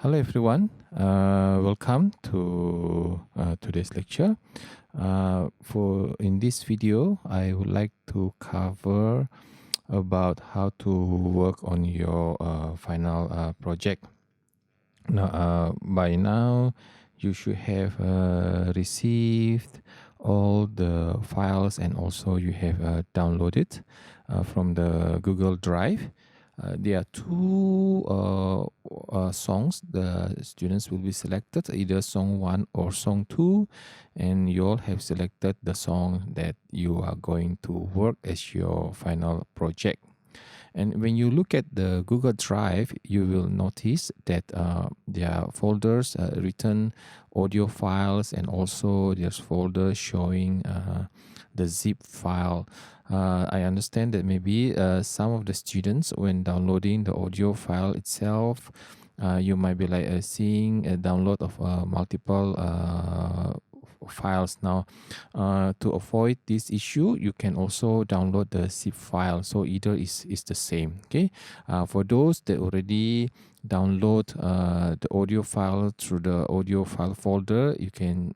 Hello everyone, welcome to today's lecture. For in this video, I would like to cover about how to work on your final project. Now, by now, you should have received all the files and also you have downloaded from the Google Drive. There are two songs the students will be selected, either song 1 or song 2, and you all have selected the song that you are going to work as your final project. And when you look at the Google Drive, you will notice that there are folders written audio files, and also there's folders showing the zip file. I understand that maybe some of the students, when downloading the audio file itself, you might be like seeing a download of multiple files. Now, to avoid this issue, you can also download the zip file. So either is the same. Okay, for those that already download the audio file through the audio file folder, you can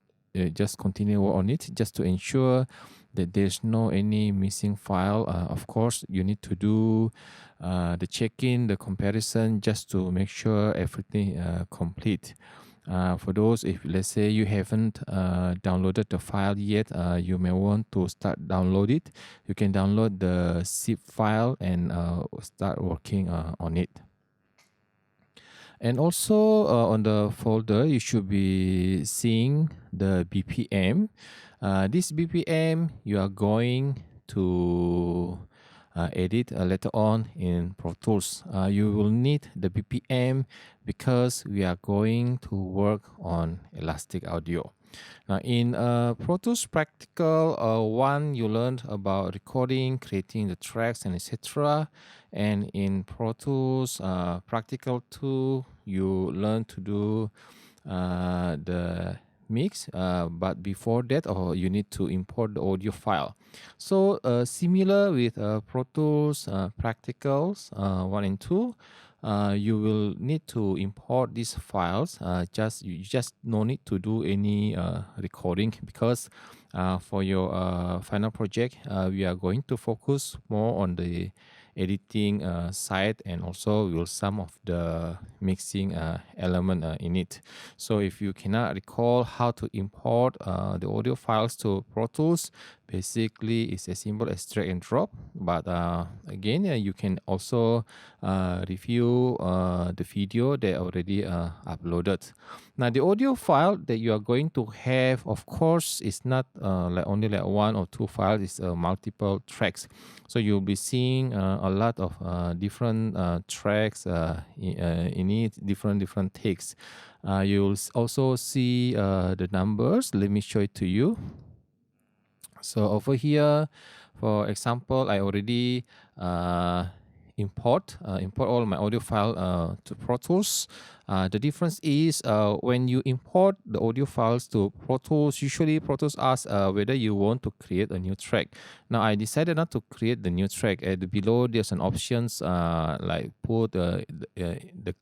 just continue on it just to ensure that there's no any missing file. Of course, you need to do the check-in, the comparison, just to make sure everything complete. For those, if let's say you haven't downloaded the file yet, you may want to start download it. You can download the zip file and start working on it. And also on the folder, you should be seeing the BPM. This BPM you are going to edit later on in Pro Tools. You will need the BPM because we are going to work on Elastic Audio. Now, in Pro Tools Practical 1, you learned about recording, creating the tracks, and etc. And in Pro Tools Practical 2, you learn to do the mix, but before that, you need to import the audio file. So similar with Pro Tools Practicals 1 and 2, you will need to import these files. You just no need to do any recording, because for your final project, we are going to focus more on the editing side, and also will some of the mixing element in it. So if you cannot recall how to import the audio files to Pro Tools, basically it's as simple as drag and drop. But again, you can also review the video they already uploaded. Now, the audio file that you are going to have, of course, is not like only like one or two files. It's multiple tracks. So you'll be seeing a lot of different tracks in it, different takes. You'll also see the numbers. Let me show it to you. So over here, for example, I already import all my audio file to Pro Tools. The difference is when you import the audio files to Pro Tools, usually Pro Tools asks whether you want to create a new track. Now, I decided not to create the new track. At the below, there's an options like put the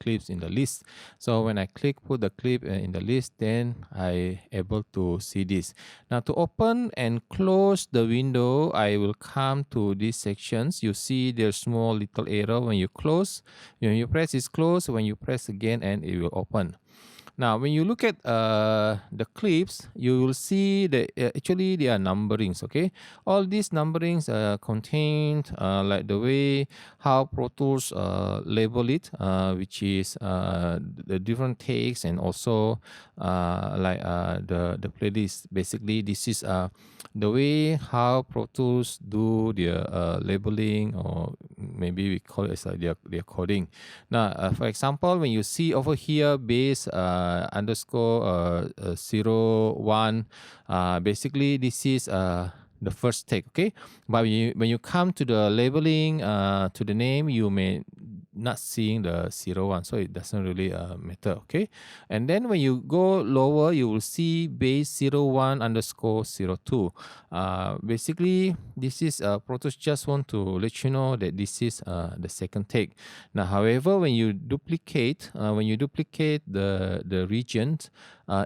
clips in the list. So when I click put the clip in the list, then I able to see this. Now, to open and close the window, I will come to these sections. You see there's small little arrow when you close. When you press is close. When you press again, and it will open. Now, when you look at the clips, you will see that actually they are numberings. Okay, all these numberings contained like the way how Pro Tools label it, which is the different takes, and also like the playlist. Basically, this is the way how Pro Tools do their labeling, or maybe we call it as their coding. Now, for example, when you see over here base underscore 01, basically this is the first take. Okay, but when you come to the labeling, to the name, you may not seeing the 01, so it doesn't really matter. Okay, and then when you go lower, you will see base 01 underscore 02. Basically, this is Pro Tools just want to let you know that this is the second take. Now, however, when you duplicate the regions,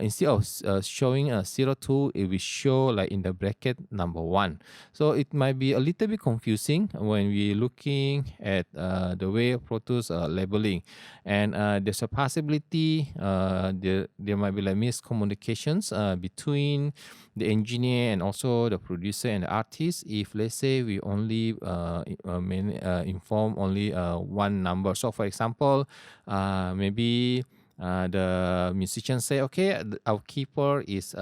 instead of showing 02, it will show like in the bracket number 1. So it might be a little bit confusing when we're looking at the way Pro Tools labeling, and there's a possibility there might be like miscommunications between the engineer and also the producer and the artist. If let's say we only inform only one number. So for example, maybe the musician say, okay, our keeper is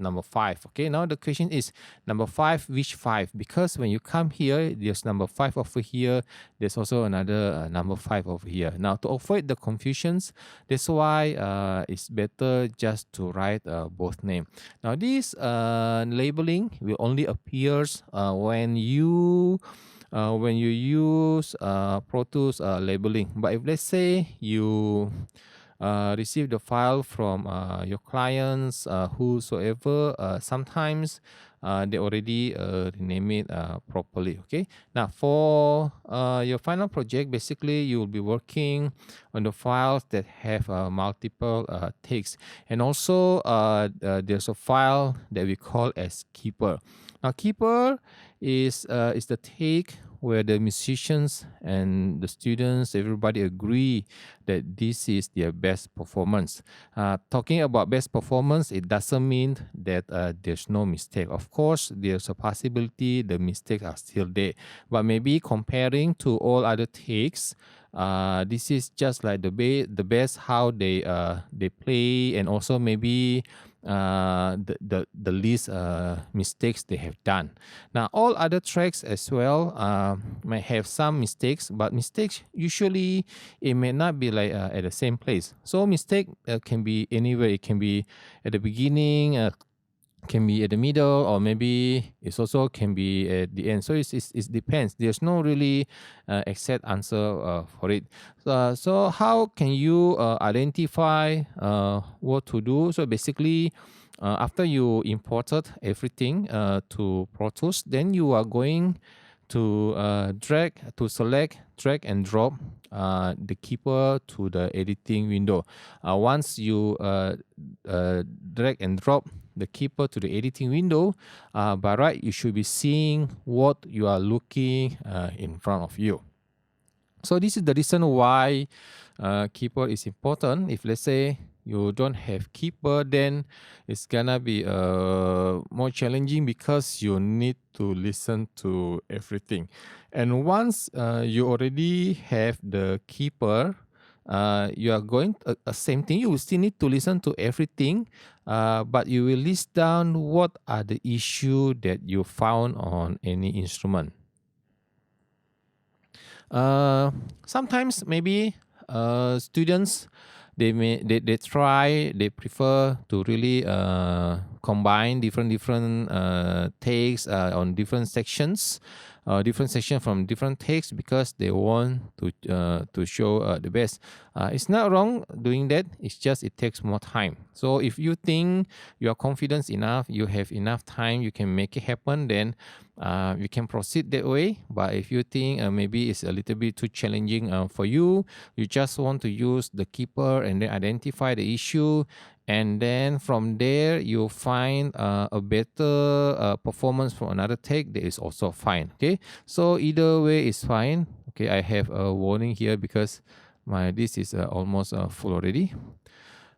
number 5. Okay, now the question is number 5, which 5? Because when you come here, there's number 5 over here, there's also another number 5 over here. Now, to avoid the confusions, that's why it's better just to write both name. Now, this labeling will only appears when you use Pro Tools labeling. But if let's say you receive the file from your clients, whosoever, sometimes they already rename it properly. Okay, now for your final project, basically you will be working on the files that have multiple takes, and also there's a file that we call as keeper. Now keeper is the take where the musicians and the students, everybody agree that this is their best performance. Talking about best performance, it doesn't mean that there's no mistake. Of course, there's a possibility the mistakes are still there. But maybe comparing to all other takes, this is just like the best how they play, and also maybe the least mistakes they have done. Now, all other tracks as well might have some mistakes, but mistakes usually it may not be like at the same place. So mistake can be anywhere. It can be at the beginning, can be at the middle, or maybe it also can be at the end. So it depends. There's no really exact answer for it. So how can you identify what to do? So basically, after you imported everything to Pro Tools, then you are going to select, drag and drop the keeper to the editing window. Once you drag and drop the keeper to the editing window, by right, you should be seeing what you are looking in front of you. So this is the reason why keeper is important. If let's say you don't have keeper, then it's gonna be more challenging because you need to listen to everything. And once you already have the keeper, you are going same thing. You will still need to listen to everything, but you will list down what are the issue that you found on any instrument. Sometimes maybe students they prefer to really combine different takes on different sections from different takes, because they want to show the best. It's not wrong doing that. It's just it takes more time. So if you think you are confident enough, you have enough time, you can make it happen, then you can proceed that way. But if you think maybe it's a little bit too challenging for you, you just want to use the keeper and then identify the issue, and then from there you find a better performance for another take, that is also fine. Okay, so either way is fine. Okay, I have a warning here because this is almost full already.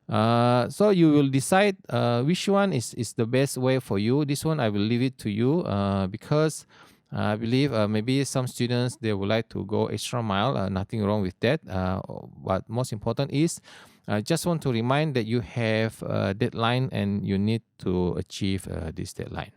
So you will decide which one is the best way for you. This one I will leave it to you because I believe maybe some students, they would like to go extra mile. Nothing wrong with that. But most important is I just want to remind that you have a deadline and you need to achieve this deadline.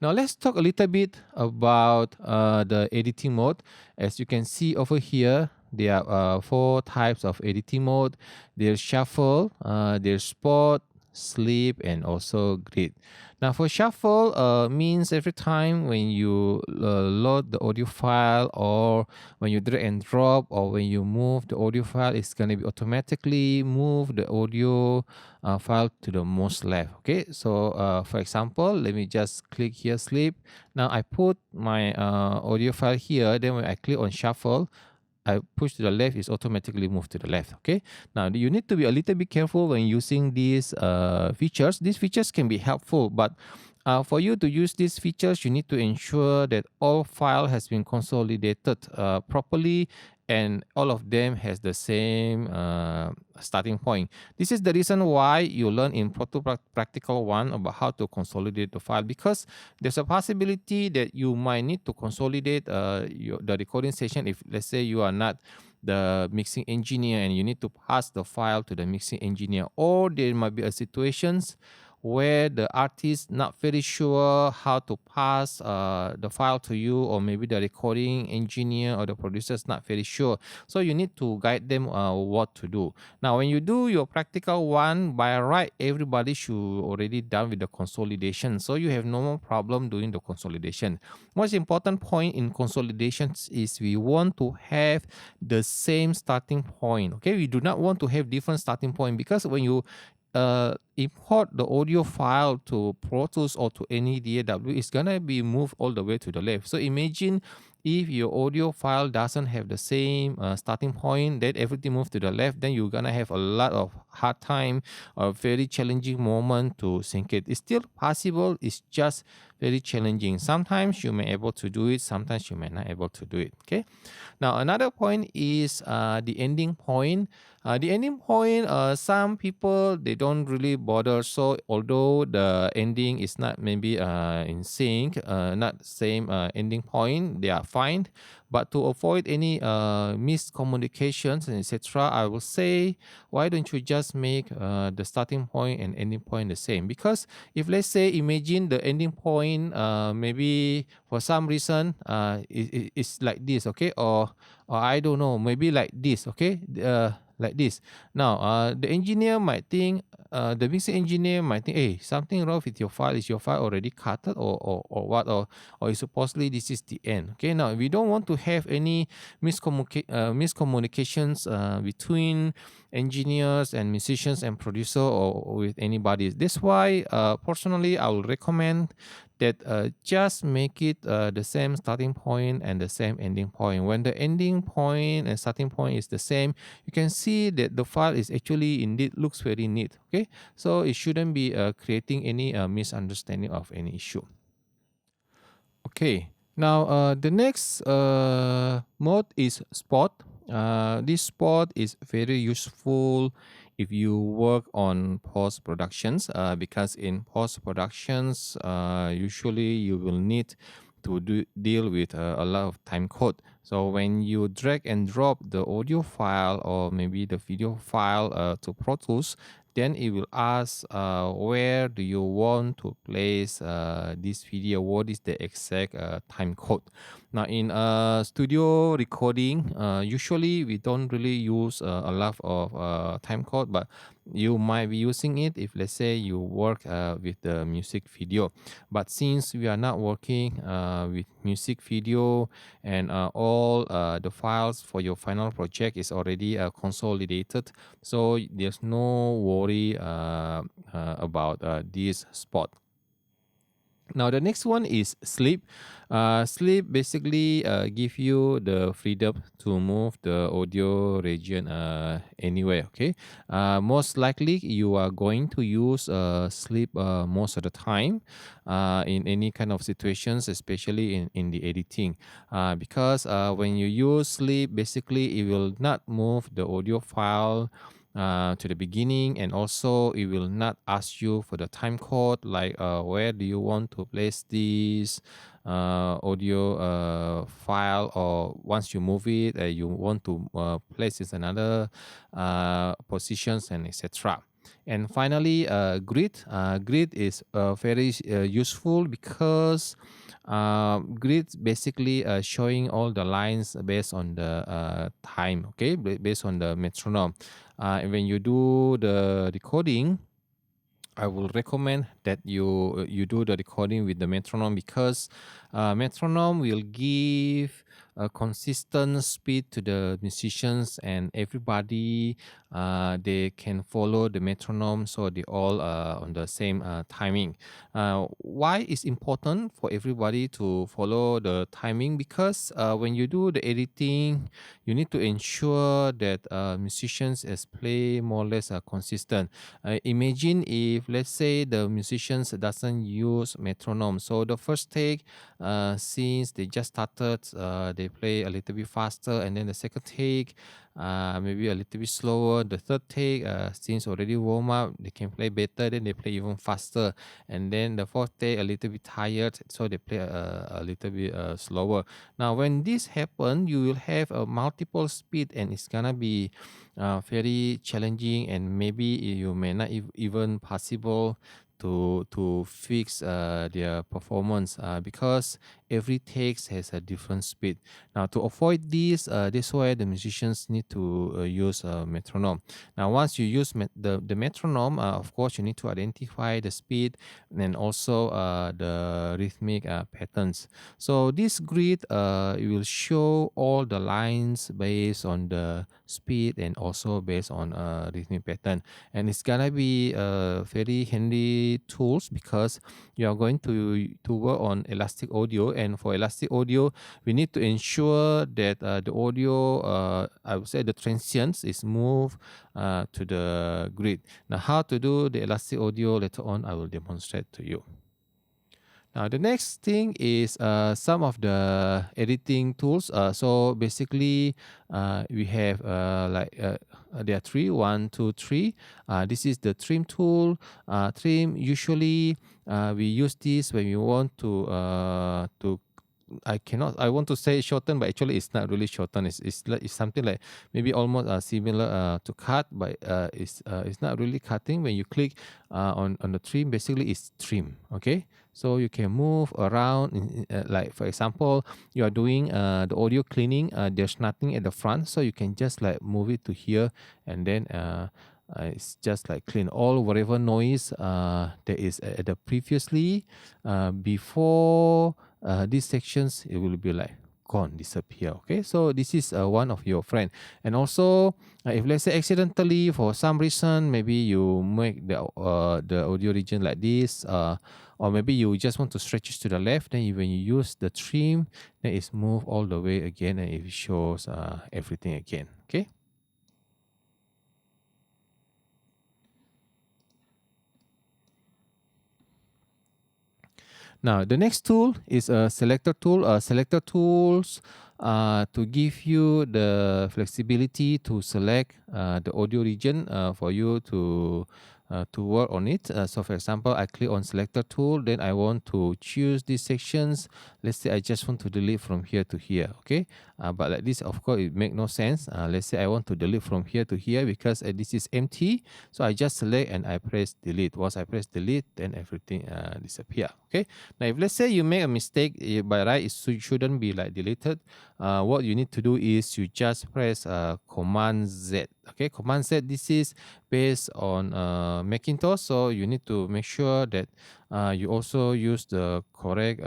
Now let's talk a little bit about the editing mode. As you can see over here, there are 4 types of editing mode. There's shuffle, there's spot, sleep, and also grid. Now for shuffle means every time when you load the audio file, or when you drag and drop, or when you move the audio file, it's going to be automatically move the audio file to the most left. Okay, so for example, let me just click here sleep. Now I put my audio file here, then when I click on shuffle, I push to the left, it's automatically moved to the left. Okay, now you need to be a little bit careful when using these features. These features can be helpful, but for you to use these features, you need to ensure that all file has been consolidated properly, and all of them has the same starting point. This is the reason why you learn in Pro Tools Practical 1 about how to consolidate the file, because there's a possibility that you might need to consolidate the recording session if, let's say, you are not the mixing engineer and you need to pass the file to the mixing engineer, or there might be a situations where the artist not very sure how to pass the file to you, or maybe the recording engineer or the producer is not very sure. So you need to guide them what to do. Now, when you do your practical 1, by right, everybody should already done with the consolidation. So you have no more problem doing the consolidation. Most important point in consolidations is we want to have the same starting point. Okay, we do not want to have different starting point, because when you import the audio file to Pro Tools or to any DAW, it's gonna be moved all the way to the left. So imagine if your audio file doesn't have the same starting point, that everything moves to the left, then you're gonna have a lot of hard time, a very challenging moment to sync it. It's still possible, it's just very challenging. Sometimes you may able to do it, sometimes you may not able to do it. Okay, now another point is the ending point. The ending point, some people, they don't really bother. So although the ending is not maybe in sync, not same ending point, they are fine. But to avoid any miscommunications and etc., I will say, why don't you just make the starting point and ending point the same? Because if, let's say, imagine the ending point maybe for some reason it's like this, okay, or I don't know, maybe like this, okay, like this. Now, the engineer might think, the mixing engineer might think, hey, something wrong with your file. Is your file already cut, or what? Or is supposedly this is the end? Okay, now we don't want to have any miscommunications between engineers and musicians and producer, or with anybody. That's why, personally, I will recommend that just make it the same starting point and the same ending point. When the ending point and starting point is the same, you can see that the file is actually indeed looks very neat. Okay, so it shouldn't be creating any misunderstanding of any issue. Okay, now the next mode is spot. This spot is very useful if you work on post productions, because in post productions usually you will need to deal with a lot of time code. So when you drag and drop the audio file or maybe the video file to Pro Tools, then it will ask where do you want to place this video, what is the exact time code. Now in studio recording, usually we don't really use a lot of time code, but you might be using it if, let's say, you work with the music video. But since we are not working with music video, and all the files for your final project is already consolidated, so there's no worry about this spot. Now the next one is sleep. Sleep basically give you the freedom to move the audio region anywhere. Okay, most likely you are going to use sleep most of the time in any kind of situations, especially in the editing, because when you use sleep, basically it will not move the audio file to the beginning, and also it will not ask you for the time code, like where do you want to place this audio file, or once you move it, you want to place it in another positions, and etc. And finally, grid. Grid is very useful, because grid basically showing all the lines based on the time, okay, based on the metronome. When you do the recording, I will recommend that you do the recording with the metronome, because metronome will give a consistent speed to the musicians, and everybody they can follow the metronome, so they all on the same timing. Why is important for everybody to follow the timing? Because when you do the editing, you need to ensure that musicians is play more or less consistent. Imagine if, let's say, the musicians doesn't use metronome, so the first take, since they just started, they play a little bit faster, and then the second take, maybe a little bit slower. The third take, since already warm up, they can play better, then they play even faster, and then the fourth take a little bit tired, so they play a little bit slower. Now when this happen, you will have a multiple speed, and it's gonna be very challenging, and maybe you may not even possible to fix their performance, because every takes has a different speed. Now to avoid this, that's why the musicians need to use a metronome. Now once you use the metronome, of course you need to identify the speed and also the rhythmic patterns. So this grid it will show all the lines based on the speed and also based on rhythmic pattern, and it's gonna be very handy tools, because you are going to work on elastic audio, and for elastic audio we need to ensure that the audio, I would say the transients is moved to the grid. Now how to do the elastic audio, later on I will demonstrate to you. Now the next thing is some of the editing tools. So basically, we have there are three, one, two, three. This is the trim tool. Trim, usually we use this when we want to I want to say shorten, but actually it's not really shorten. It's something like maybe almost similar to cut, but it's not really cutting. When you click on the trim, basically it's trim. Okay, so you can move around. Like for example, you are doing the audio cleaning. There's nothing at the front, so you can just like move it to here, and then it's just like clean all whatever noise there is at the previously before these sections. It will be like gone, disappear. Okay, so this is one of your friend. And also if let's say accidentally for some reason, maybe you make the audio region like this, or maybe you just want to stretch it to the left, then when you use the trim, then it's move all the way again, and it shows everything again. Okay. Now, the next tool is a selector tool. Selector tools to give you the flexibility to select the audio region for you to work on it. So for example, I click on selector tool, then I want to choose these sections. Let's say I just want to delete from here to here. Okay, but like this, of course, it make no sense. Let's say I want to delete from here to here, because this is empty. So I just select and I press delete. Once I press delete, then everything disappear. Okay. Now, if let's say you make a mistake, by right, it shouldn't be like deleted. What you need to do is you just press Command Z. Okay, Command Z. This is based on Macintosh, so you need to make sure that you also use the correct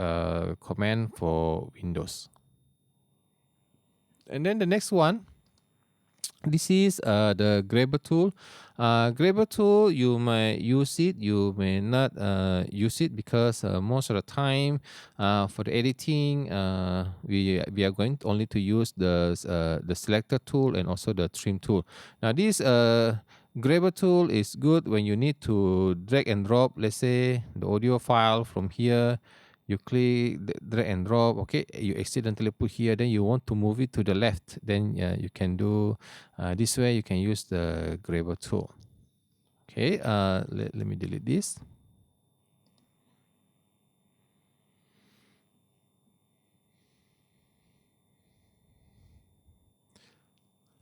command for Windows. And then the next one, this is the grabber tool. Grabber tool, you may use it, you may not use it, because most of the time for the editing, we are going only to use the selector tool and also the trim tool. Now this grabber tool is good when you need to drag and drop, let's say, the audio file from here. You click drag and drop. Okay, you accidentally put here, then you want to move it to the left, then you can do this way. You can use the grabber tool. Okay, let me delete this.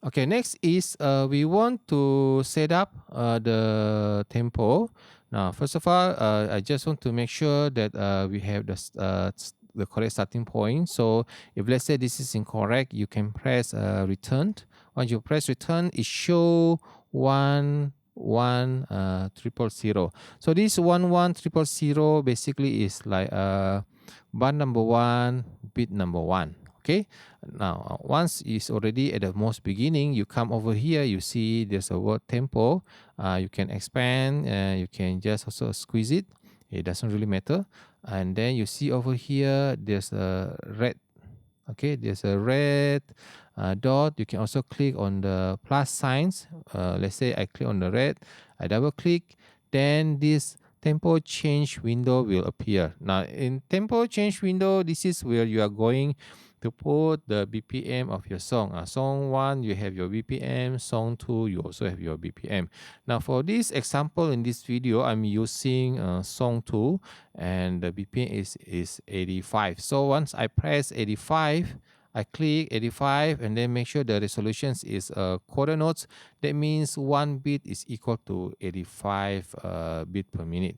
Okay, next is we want to set up the tempo. Now, first of all, I just want to make sure that we have the correct starting point. So if let's say this is incorrect, you can press return. Once you press return, it show one 11000. So this 11000 basically is like bar number 1, bit number 1. Okay, now once it's already at the most beginning, you come over here, you see there's a word tempo. You can expand, you can just also squeeze it, it doesn't really matter. And then you see over here there's a red, okay, there's a red dot. You can also click on the plus signs. Let's say I click on the red, I double click, then this tempo change window will appear. Now in tempo change window, this is where you are going to put the BPM of your song. Song 1, you have your BPM. Song 2, you also have your BPM. Now for this example in this video, I'm using song 2 and the BPM is 85. So once I press 85, I click 85 and then make sure the resolution is quarter notes. That means 1 bit is equal to 85 bit per minute.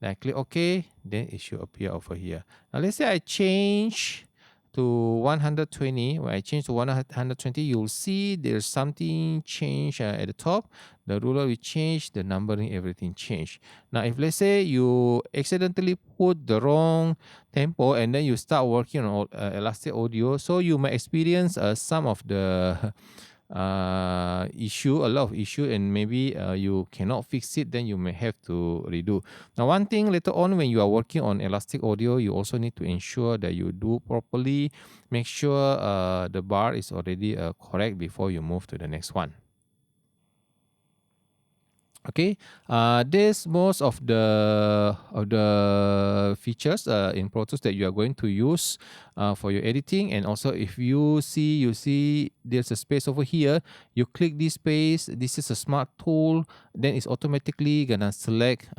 Then I click OK, then it should appear over here. Now let's say I change to 120. When I change to 120, you'll see there's something change at the top. The ruler will change, the numbering, everything change. Now if let's say you accidentally put the wrong tempo and then you start working on Elastic Audio, so you might experience some of the issue, a lot of issue, and maybe you cannot fix it, then you may have to redo. Now one thing, later on when you are working on Elastic Audio, you also need to ensure that you do properly, make sure the bar is already correct before you move to the next one. Okay, this most of the features in Pro Tools that you are going to use for your editing. And also if you see there's a space over here, you click this space, this is a smart tool, then it's automatically gonna select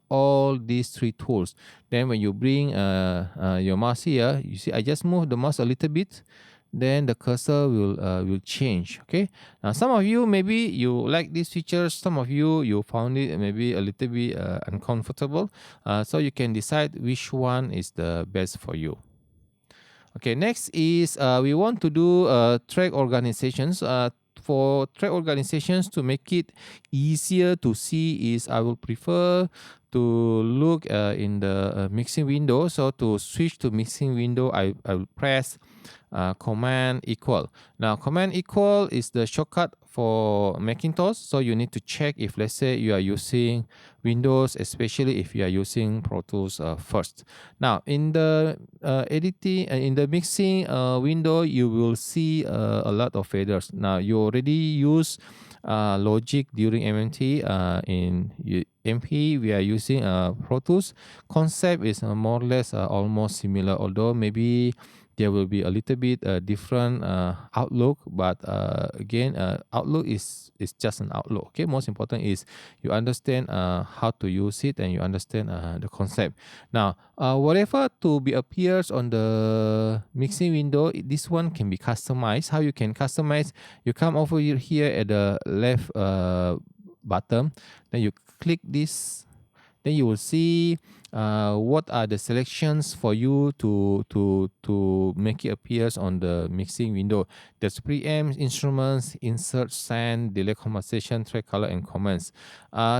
all these 3 tools. Then when you bring your mouse here, you see I just move the mouse a little bit, then the cursor will change. Okay, now some of you maybe you like these features, some of you found it maybe a little bit uncomfortable, so you can decide which one is the best for you. Okay, next is we want to do track organizations. For track organizations, to make it easier to see, is I will prefer to look in the mixing window. So to switch to mixing window, I will press command equal. Now command equal is the shortcut for Macintosh, so you need to check if let's say you are using Windows, especially if you are using Pro Tools first. Now in the editing in the mixing window, you will see a lot of faders. Now you already use Logic during MMT. In MP we are using Pro Tools. Concept is more or less almost similar, although maybe there will be a little bit different outlook, but again, outlook is just an outlook. Okay, most important is you understand how to use it and you understand the concept. Now whatever to be appears on the mixing window, this one can be customized. How you can customize? You come over here at the left bottom, then you click this, then you will see what are the selections for you to make it appears on the mixing window. There's preamps, instruments, insert, send, delay compensation, track color, and comments.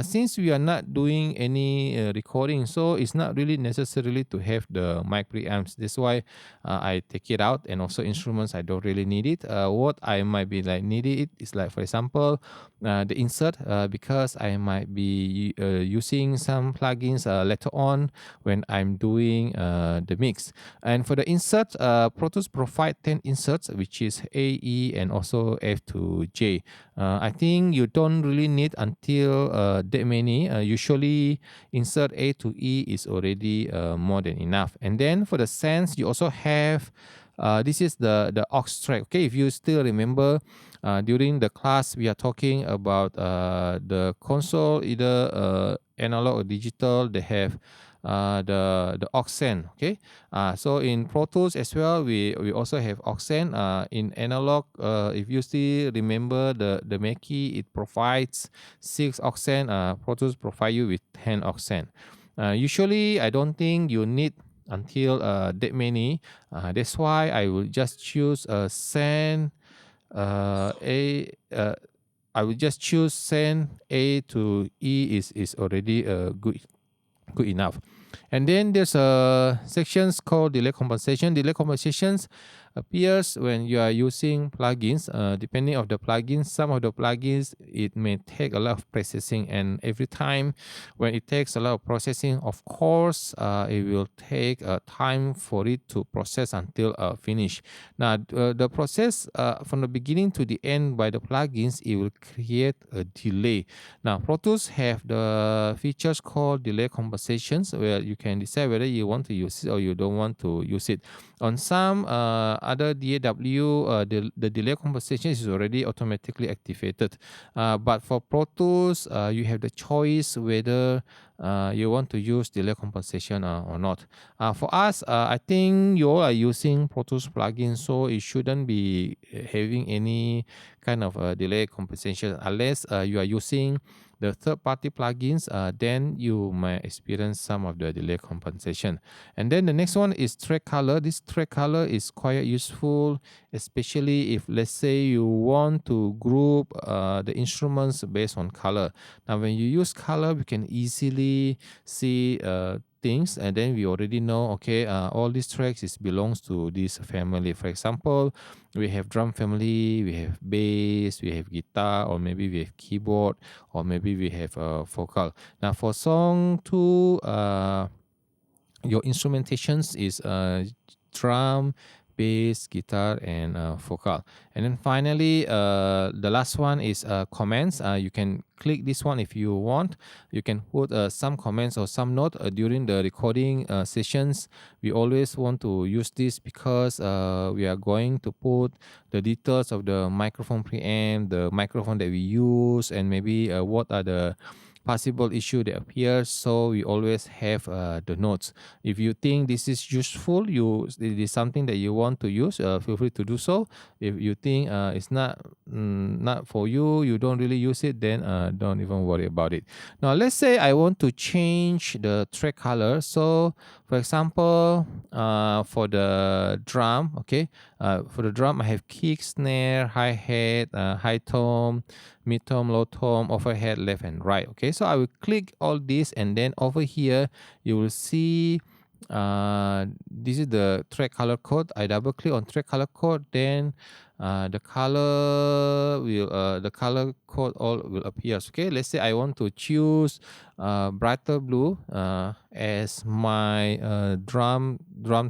Since we are not doing any recording, so it's not really necessarily to have the mic preamps. That's why I take it out. And also instruments, I don't really need it. What I might be like needed it is like, for example, the insert, because I might be using some plugins later on when I'm doing the mix. And for the insert, Pro Tools provide 10 inserts, which is A, E, and also F to J. I think you don't really need until that many. Usually insert A to E is already more than enough. And then for the sends, you also have this is the aux track. Okay, if you still remember, during the class we are talking about the console, either analog or digital. They have the aux send. Okay, so in Pro Tools as well, we also have aux send. In analog, if you still remember the Mackie, it provides 6 aux send. Pro Tools provide you with 10 aux send. Usually I don't think you need until that many. That's why I will just choose send a I will just choose send A to E is already good enough. And then there's a sections called delay compensation. Delay compensations appears when you are using plugins. Depending on the plugins, some of the plugins it may take a lot of processing, and every time when it takes a lot of processing, of course, it will take time for it to process until finish. Now, the process from the beginning to the end by the plugins, it will create a delay. Now, Pro Tools have the features called delay compensations, where you can decide whether you want to use it or you don't want to use it. On some other DAW, the delay compensation is already automatically activated. But for Pro Tools, you have the choice whether you want to use delay compensation or not. For us, I think you all are using Pro Tools plugin, so it shouldn't be having any kind of delay compensation unless you are using the third-party plugins. Then you might experience some of the delay compensation. And then the next one is track color. This track color is quite useful, especially if, let's say, you want to group the instruments based on color. Now, when you use color, we can easily see things, and then we already know, okay, all these tracks belongs to this family. For example, we have drum family, we have bass, we have guitar, or maybe we have keyboard, or maybe we have vocal. Now, for song 2, your instrumentations is drum, bass, guitar, and vocal. And then finally, the last one is comments. You can click this one if you want. You can put some comments or some note during the recording sessions. We always want to use this because we are going to put the details of the microphone preamp, the microphone that we use, and maybe what are the possible issue that appears. So we always have the notes. If you think this is useful, it is something that you want to use, feel free to do so. If you think it's not for you, you don't really use it, then don't even worry about it. Now, let's say I want to change the track color. So for example, for the drum, okay, for the drum I have kick, snare, hi-hat, high tone, mid tone, low tone, overhead, left and right. Okay, so I will click all this, and then over here you will see this is the track color code. I double click on track color code, then the color code all will appear. Okay, let's say I want to choose brighter blue as my drum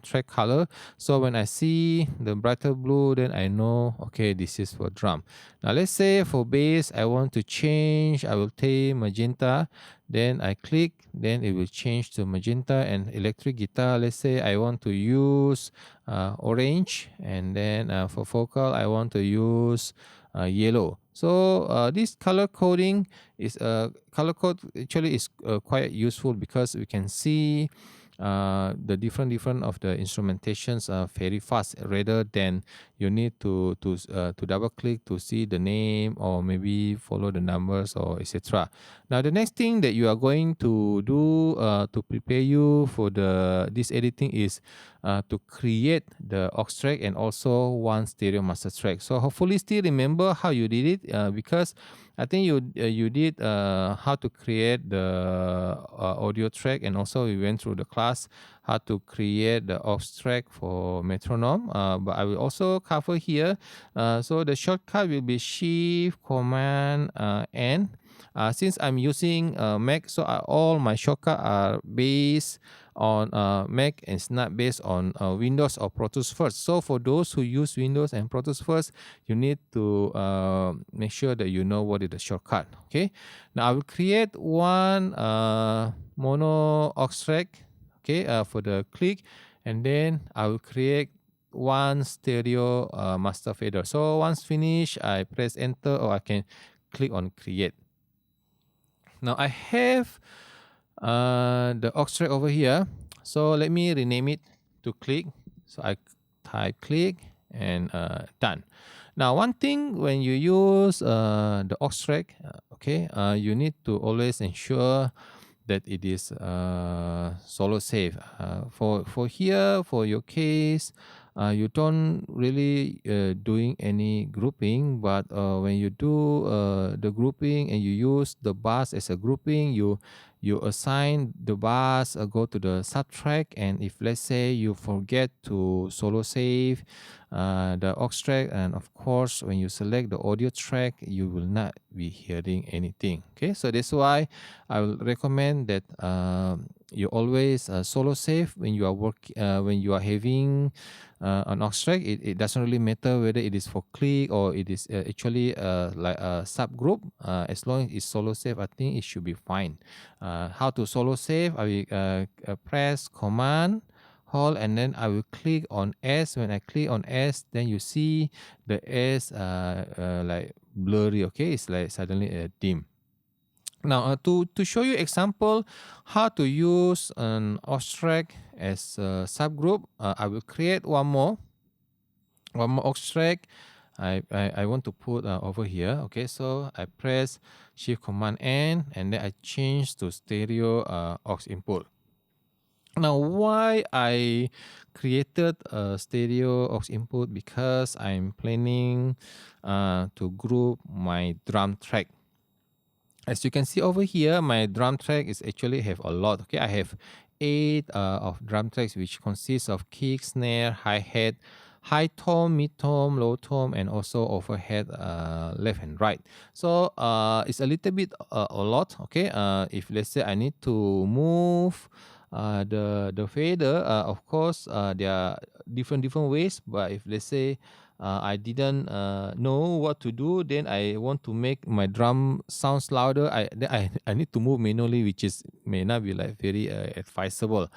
track color. So when I see the brighter blue, then I know, okay, this is for drum. Now let's say for bass I want to change, I will take magenta, then I click, then it will change to magenta. And electric guitar, let's say I want to use orange, and then for vocal I want to use yellow. So this color coding is color code actually is quite useful because we can see the different of the instrumentations very fast, rather than you need to double click to see the name or maybe follow the numbers or etc. Now the next thing that you are going to do to prepare you for this editing is to create the aux track and also one stereo master track. So hopefully still remember how you did it, because I think you did how to create the audio track, and also we went through the class how to create the aux track for metronome. But I will also cover here. So the shortcut will be Shift Command N. Since I'm using Mac, so all my shortcuts are based on Mac and it's not based on Windows or Pro Tools first. So for those who use Windows and Pro Tools first, you need to make sure that you know what is the shortcut. Okay. Now I will create one mono aux track. Okay, for the click, and then I will create one stereo master fader. So once finished, I press enter, or I can click on create. Now I have the aux track over here, so let me rename it to click. So I type click and done. Now one thing when you use the aux track, okay, you need to always ensure that it is solo safe. For here, for your case, you don't really doing any grouping, but when you do the grouping and you use the bus as a grouping, you assign the bus, go to the subtrack, and if let's say you forget to solo save the aux track, and of course when you select the audio track, you will not be hearing anything. Okay, so that's why I will recommend that you always solo save when you are when you are having an aux track. It doesn't really matter whether it is for click or it is actually like a subgroup. As long as it's solo save, I think it should be fine. How to solo save? I will press Command Hold, and then I will click on S. When I click on S, then you see the S like blurry. Okay, it's like suddenly dim. Now to show you example how to use an aux track as a subgroup, I will create one more aux track. I want to put over here. Okay, so I press Shift Command N, and then I change to stereo aux input. Now, why I created a stereo aux input? Because I'm planning to group my drum track. As you can see over here, my drum track is actually have a lot. Okay, I have 8 of drum tracks, which consists of kick, snare, hi-hat, high tone, mid tone, low tone, and also overhead left and right. So it's a little bit a lot. Okay, if let's say I need to move the fader, of course there are different ways, but if let's say I didn't know what to do, then I want to make my drum sounds louder, I need to move manually, which is may not be like very advisable.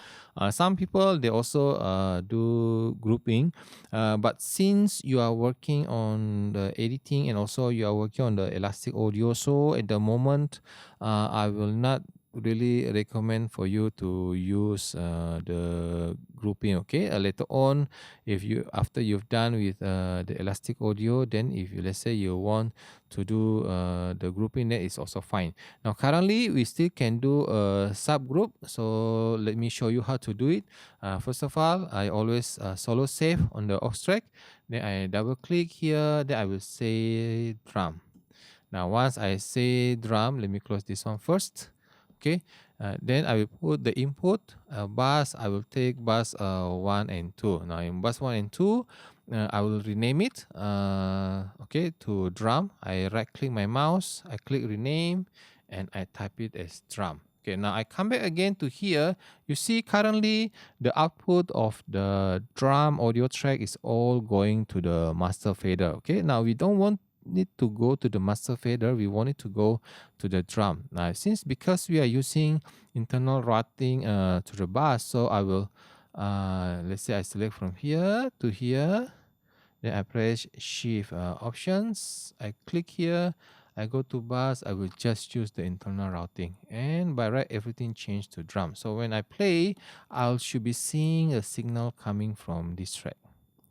Some people they also do grouping, but since you are working on the editing and also you are working on the elastic audio, so at the moment I will not really recommend for you to use the grouping. Okay, later on, if you after you've done with the elastic audio, then if you, let's say you want to do the grouping, that is also fine. Now currently we still can do a subgroup, so let me show you how to do it. First of all, I always solo save on the aux track, then I double click here, then I will say drum. Now once I say drum, let me close this one first. Okay, then I will put the input bus. I will take bus 1 and 2. Now in bus 1 and 2, I will rename it okay, to drum. I right click my mouse, I click rename, and I type it as drum. Okay, now I come back again to here. You see currently the output of the drum audio track is all going to the master fader. Okay, now we don't need to go to the master fader, we want it to go to the drum. Now since because we are using internal routing to the bus, so I will let's say I select from here to here, then I press shift options, I click here, I go to bus, I will just choose the internal routing, and by right everything changed to drum. So when I play, I should be seeing a signal coming from this track.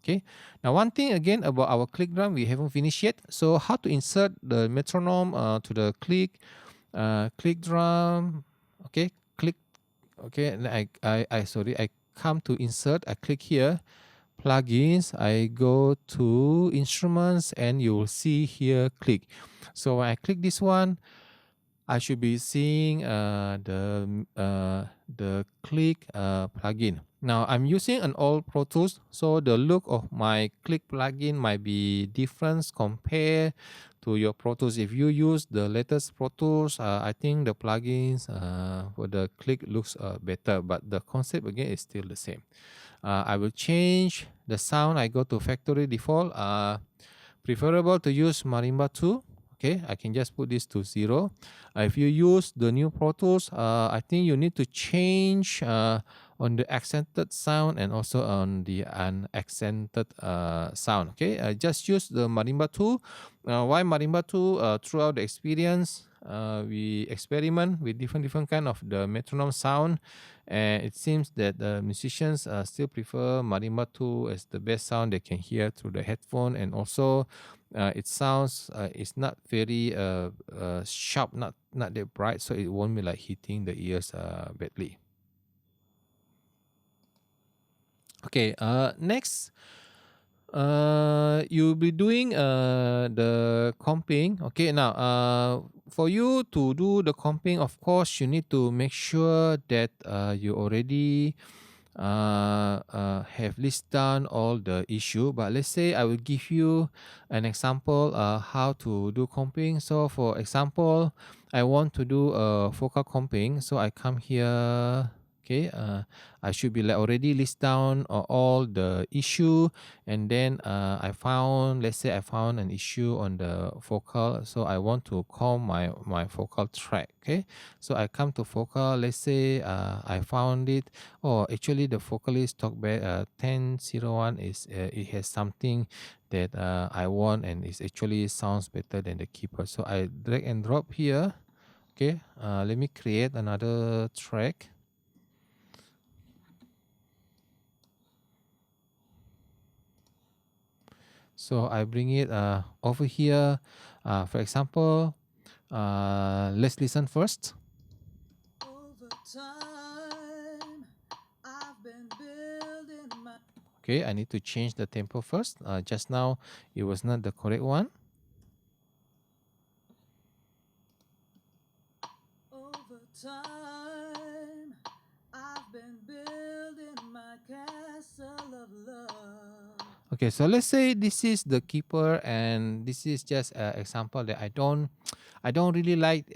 Okay, now one thing again about our click drum, we haven't finished yet. So how to insert the metronome to the click drum. Okay, click. Okay, and I sorry, I come to insert, I click here, plugins, I go to instruments, and you will see here click. So when I click this one, I should be seeing the click plugin. Now I'm using an old Pro Tools, so the look of my click plugin might be different compared to your Pro Tools. If you use the latest Pro Tools, I think the plugins for the click looks better, but the concept again is still the same. I will change the sound. I go to factory default. Preferable to use Marimba 2. Okay, I can just put this to 0. If you use the new Pro Tools, I think you need to change on the accented sound and also on the unaccented sound. Okay, just use the Marimba 2. Why Marimba 2? Throughout the experience, we experiment with different kind of the metronome sound, and it seems that the musicians still prefer Marimba 2 as the best sound they can hear through the headphone, and also it sounds it's not very sharp, not that bright, so it won't be like hitting the ears badly. Okay, next You'll be doing the comping. Okay, now for you to do the comping, of course, you need to make sure that you already have list down all the issue. But let's say I will give you an example how to do comping. So for example, I want to do a focal comping. So I come here. Okay, I should be like already list down all the issue, and then I found, let's say I found an issue on the focal, so I want to call my focal track. Okay, so I come to focal, let's say I found it. Oh, actually the vocalist talkback 1001 is it has something that I want, and it actually sounds better than the keeper. So I drag and drop here. Okay, let me create another track. So I bring it over here. For example, let's listen first. Over time, I've been building my... Okay, I need to change the tempo first. Just now, it was not the correct one. Over time, I've been building my castle of love. Okay, so let's say this is the keeper, and this is just an example that I don't really like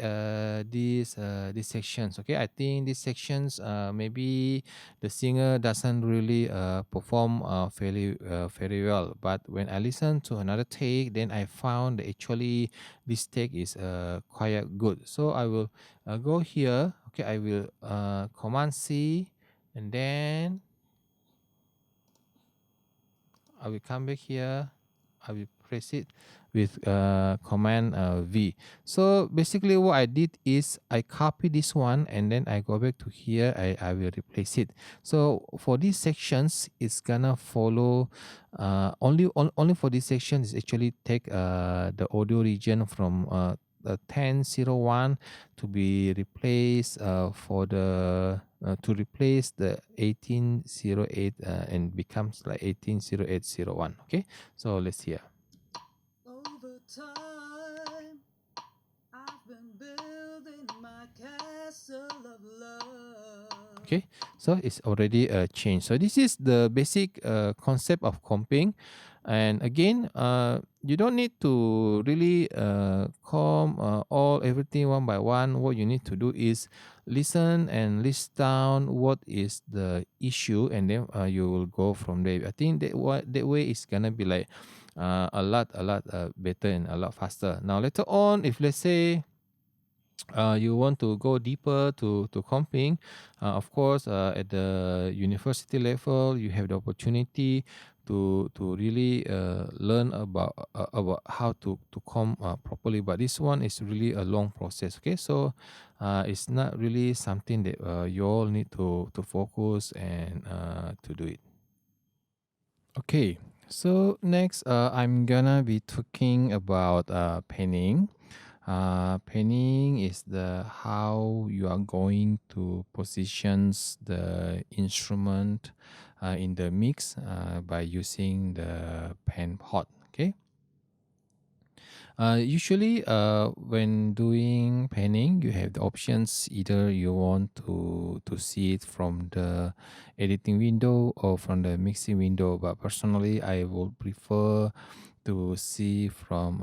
these sections. Okay, I think these sections maybe the singer doesn't really perform very well. But when I listen to another take, then I found that actually this take is quite good. So I will go here. Okay, I will Command C, and then I will come back here. I will press it with Command V. So basically what I did is I copy this one, and then I go back to here. I will replace it. So for these sections, it's gonna follow only for this section is actually take the audio region from 1001 to be replaced for the to replace the 1808 and becomes like 180801. Okay, so let's hear. Over time, I've been building my castle of love. Okay, so it's already a change. So this is the basic concept of comping. And again, you don't need to really comb all everything one by one. What you need to do is listen and list down what is the issue, and then you will go from there. I think that way is gonna be like a lot better and a lot faster. Now later on, if let's say you want to go deeper to comping, of course, at the university level, you have the opportunity to really learn about how to comp properly. But this one is really a long process. Okay, so it's not really something that you all need to focus and to do it. Okay, so next I'm gonna be talking about panning. Panning is the how you are going to positions the instrument in the mix by using the pan pot. Okay. Usually, when doing panning, you have the options. Either you want to see it from the editing window or from the mixing window. But personally, I would prefer to see from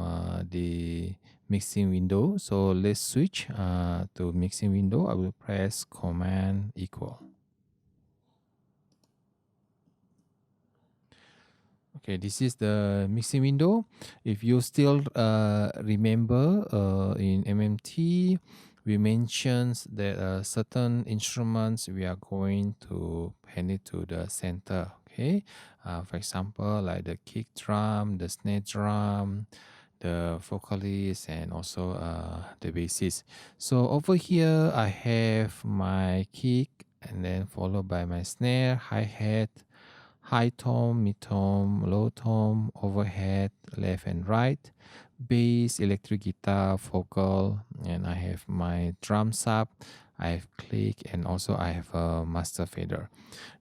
the mixing window. So let's switch to mixing window. I will press Command equal. Okay, this is the mixing window. If you still remember in MMT, we mentioned that certain instruments we are going to pan it to the center. Okay, for example, like the kick drum, the snare drum, the vocalist, and also the bassist. So over here, I have my kick, and then followed by my snare, hi-hat, high tom, mid tom, low tom, overhead, left and right, bass, electric guitar, vocal, and I have my drum sub, I have click, and also I have a master fader.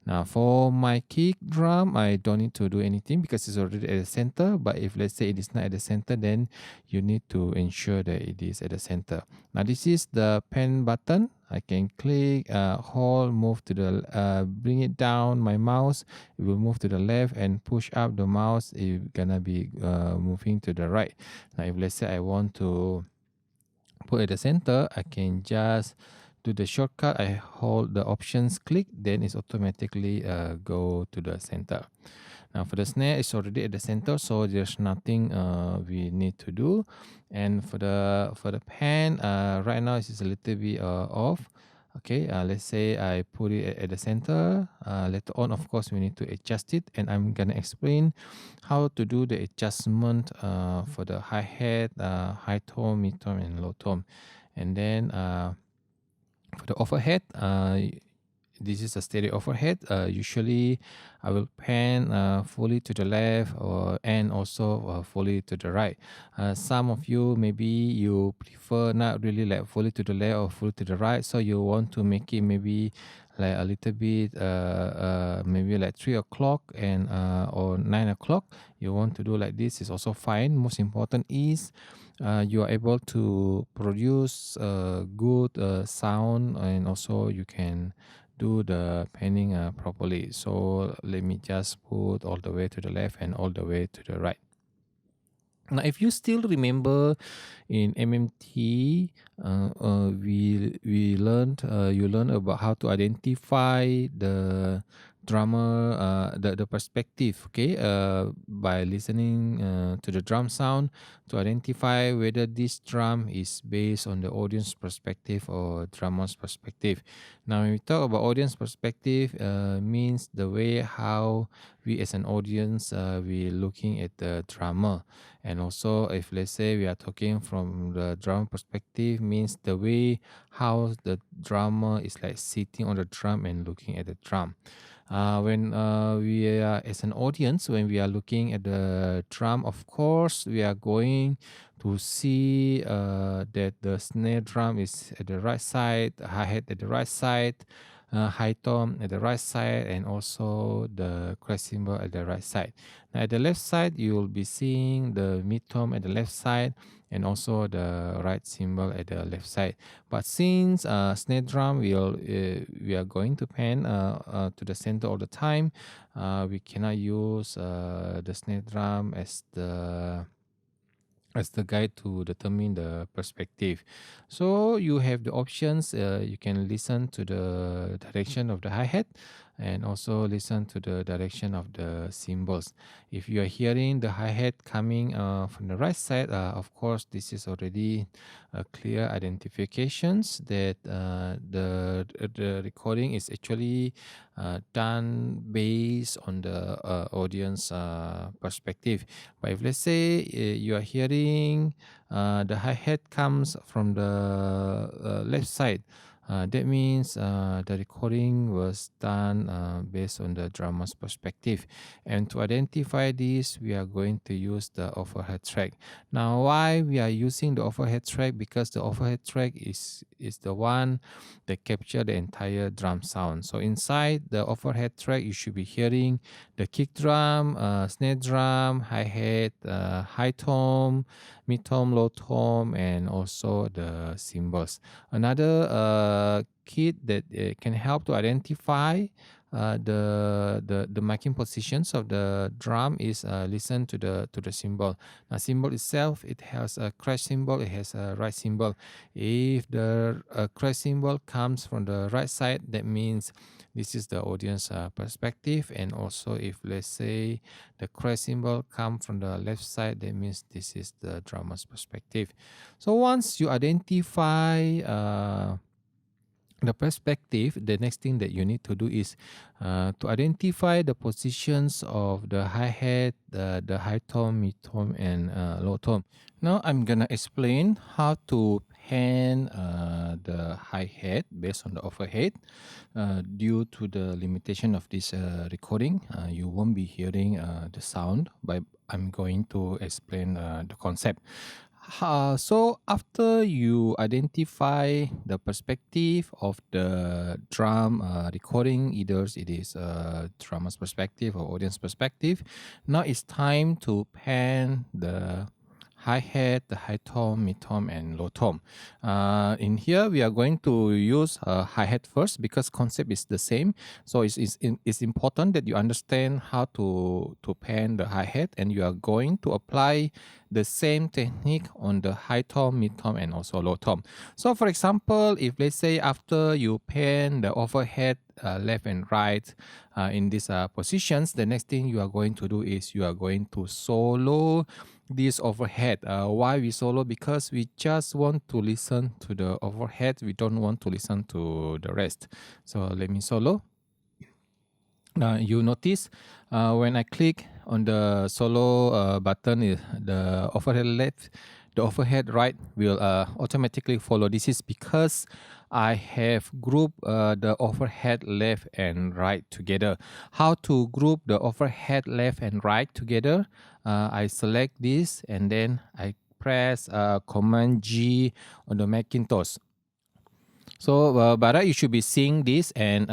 Now for my kick drum, I don't need to do anything because it's already at the center. But if let's say it is not at the center, then you need to ensure that it is at the center. Now this is the pen button. I can click, hold, move to the, bring it down my mouse. It will move to the left, and push up the mouse. It's gonna be moving to the right. Now if let's say I want to put at the center, I can just do the shortcut. I hold the options click, then it's automatically go to the center. Now for the snare, it's already at the center, so there's nothing we need to do. And for the pan, right now it's a little bit off. Okay, let's say I put it at the center. Later on, of course, we need to adjust it, and I'm gonna explain how to do the adjustment for the hi-hat, high tone, mid tone, and low tone. And then for the overhead, this is a stereo overhead. Usually, I will pan fully to the left, and also fully to the right. Some of you, maybe you prefer not really like fully to the left or fully to the right, so you want to make it maybe like a little bit, maybe like 3 o'clock and or 9 o'clock. You want to do like this is also fine. Most important is you are able to produce good sound, and also you can do the panning properly. So let me just put all the way to the left and all the way to the right. Now, if you still remember in MMT, we learned you learn about how to identify the drummer, the perspective, okay, by listening to the drum sound to identify whether this drum is based on the audience perspective or drummer's perspective. Now, when we talk about audience perspective, means the way how we as an audience we looking at the drummer. And also, if let's say we are talking from the drum perspective, means the way how the drummer is like sitting on the drum and looking at the drum. When we are as an audience, when we are looking at the drum, of course, we are going to see that the snare drum is at the right side, the hi-hat at the right side, high tom at the right side, and also the crash cymbal at the right side. Now at the left side, you will be seeing the mid tom at the left side, and also the right cymbal at the left side. But since snare drum we are going to pan to the center all the time, we cannot use the snare drum as the guide to determine the perspective. So you have the options. You can listen to the direction of the hi-hat, and also listen to the direction of the cymbals. If you are hearing the hi-hat coming from the right side, of course, this is already a clear identifications that the recording is actually done based on the audience perspective. But if let's say you are hearing the hi-hat comes from the left side, that means the recording was done based on the drummer's perspective. And to identify this, we are going to use the overhead track. Now, why we are using the overhead track? Because the overhead track is the one that capture the entire drum sound. So inside the overhead track, you should be hearing the kick drum, snare drum, hi-hat, high tom, mid tom, low tom, and also the cymbals. Another kit that can help to identify the marking positions of the drum is listen to the cymbal. Now, cymbal itself, it has a crash cymbal, it has a right cymbal. If the crash cymbal comes from the right side, that means this is the audience perspective. And also, if let's say the crash cymbal come from the left side, that means this is the drummer's perspective. So once you identify the perspective, the next thing that you need to do is to identify the positions of the hi-hat, the high tone, mid tone, and low tone. Now I'm gonna explain how to pan the hi-hat based on the overhead. Due to the limitation of this recording, you won't be hearing the sound, but I'm going to explain the concept. So after you identify the perspective of the drum recording, either it is drummer's perspective or audience perspective, now it's time to pan the hi-hat, the high tom, mid tom, and low tom. In here, we are going to use hi-hat first because concept is the same. So it's important that you understand how to pan the hi-hat, and you are going to apply the same technique on the high tom, mid tom, and also low tom. So for example, if let's say after you pan the overhead left and right in these positions, the next thing you are going to do is you are going to solo this overhead. Why we solo? Because we just want to listen to the overhead. We don't want to listen to the rest. So let me solo. Now you notice when I click on the solo button, the overhead right will automatically follow. This is because I have grouped the overhead left and right together. How to group the overhead left and right together? I select this and then I press Command G on the Macintosh. So, Bara, you should be seeing this, and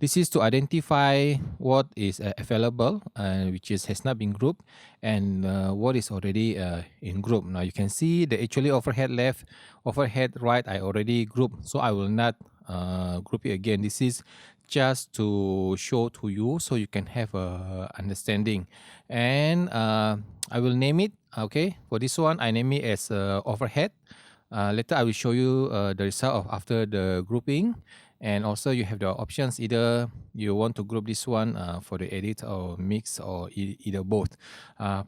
this is to identify what is available, which has not been grouped, and what is already in group. Now you can see the actually overhead left, overhead right. I already grouped, so I will not group it again. This is just to show to you, so you can have a understanding, and I will name it. Okay, for this one, I name it as overhead. Later, I will show you the result of after the grouping, and also you have the options. Either you want to group this one for the edit or mix, or either both.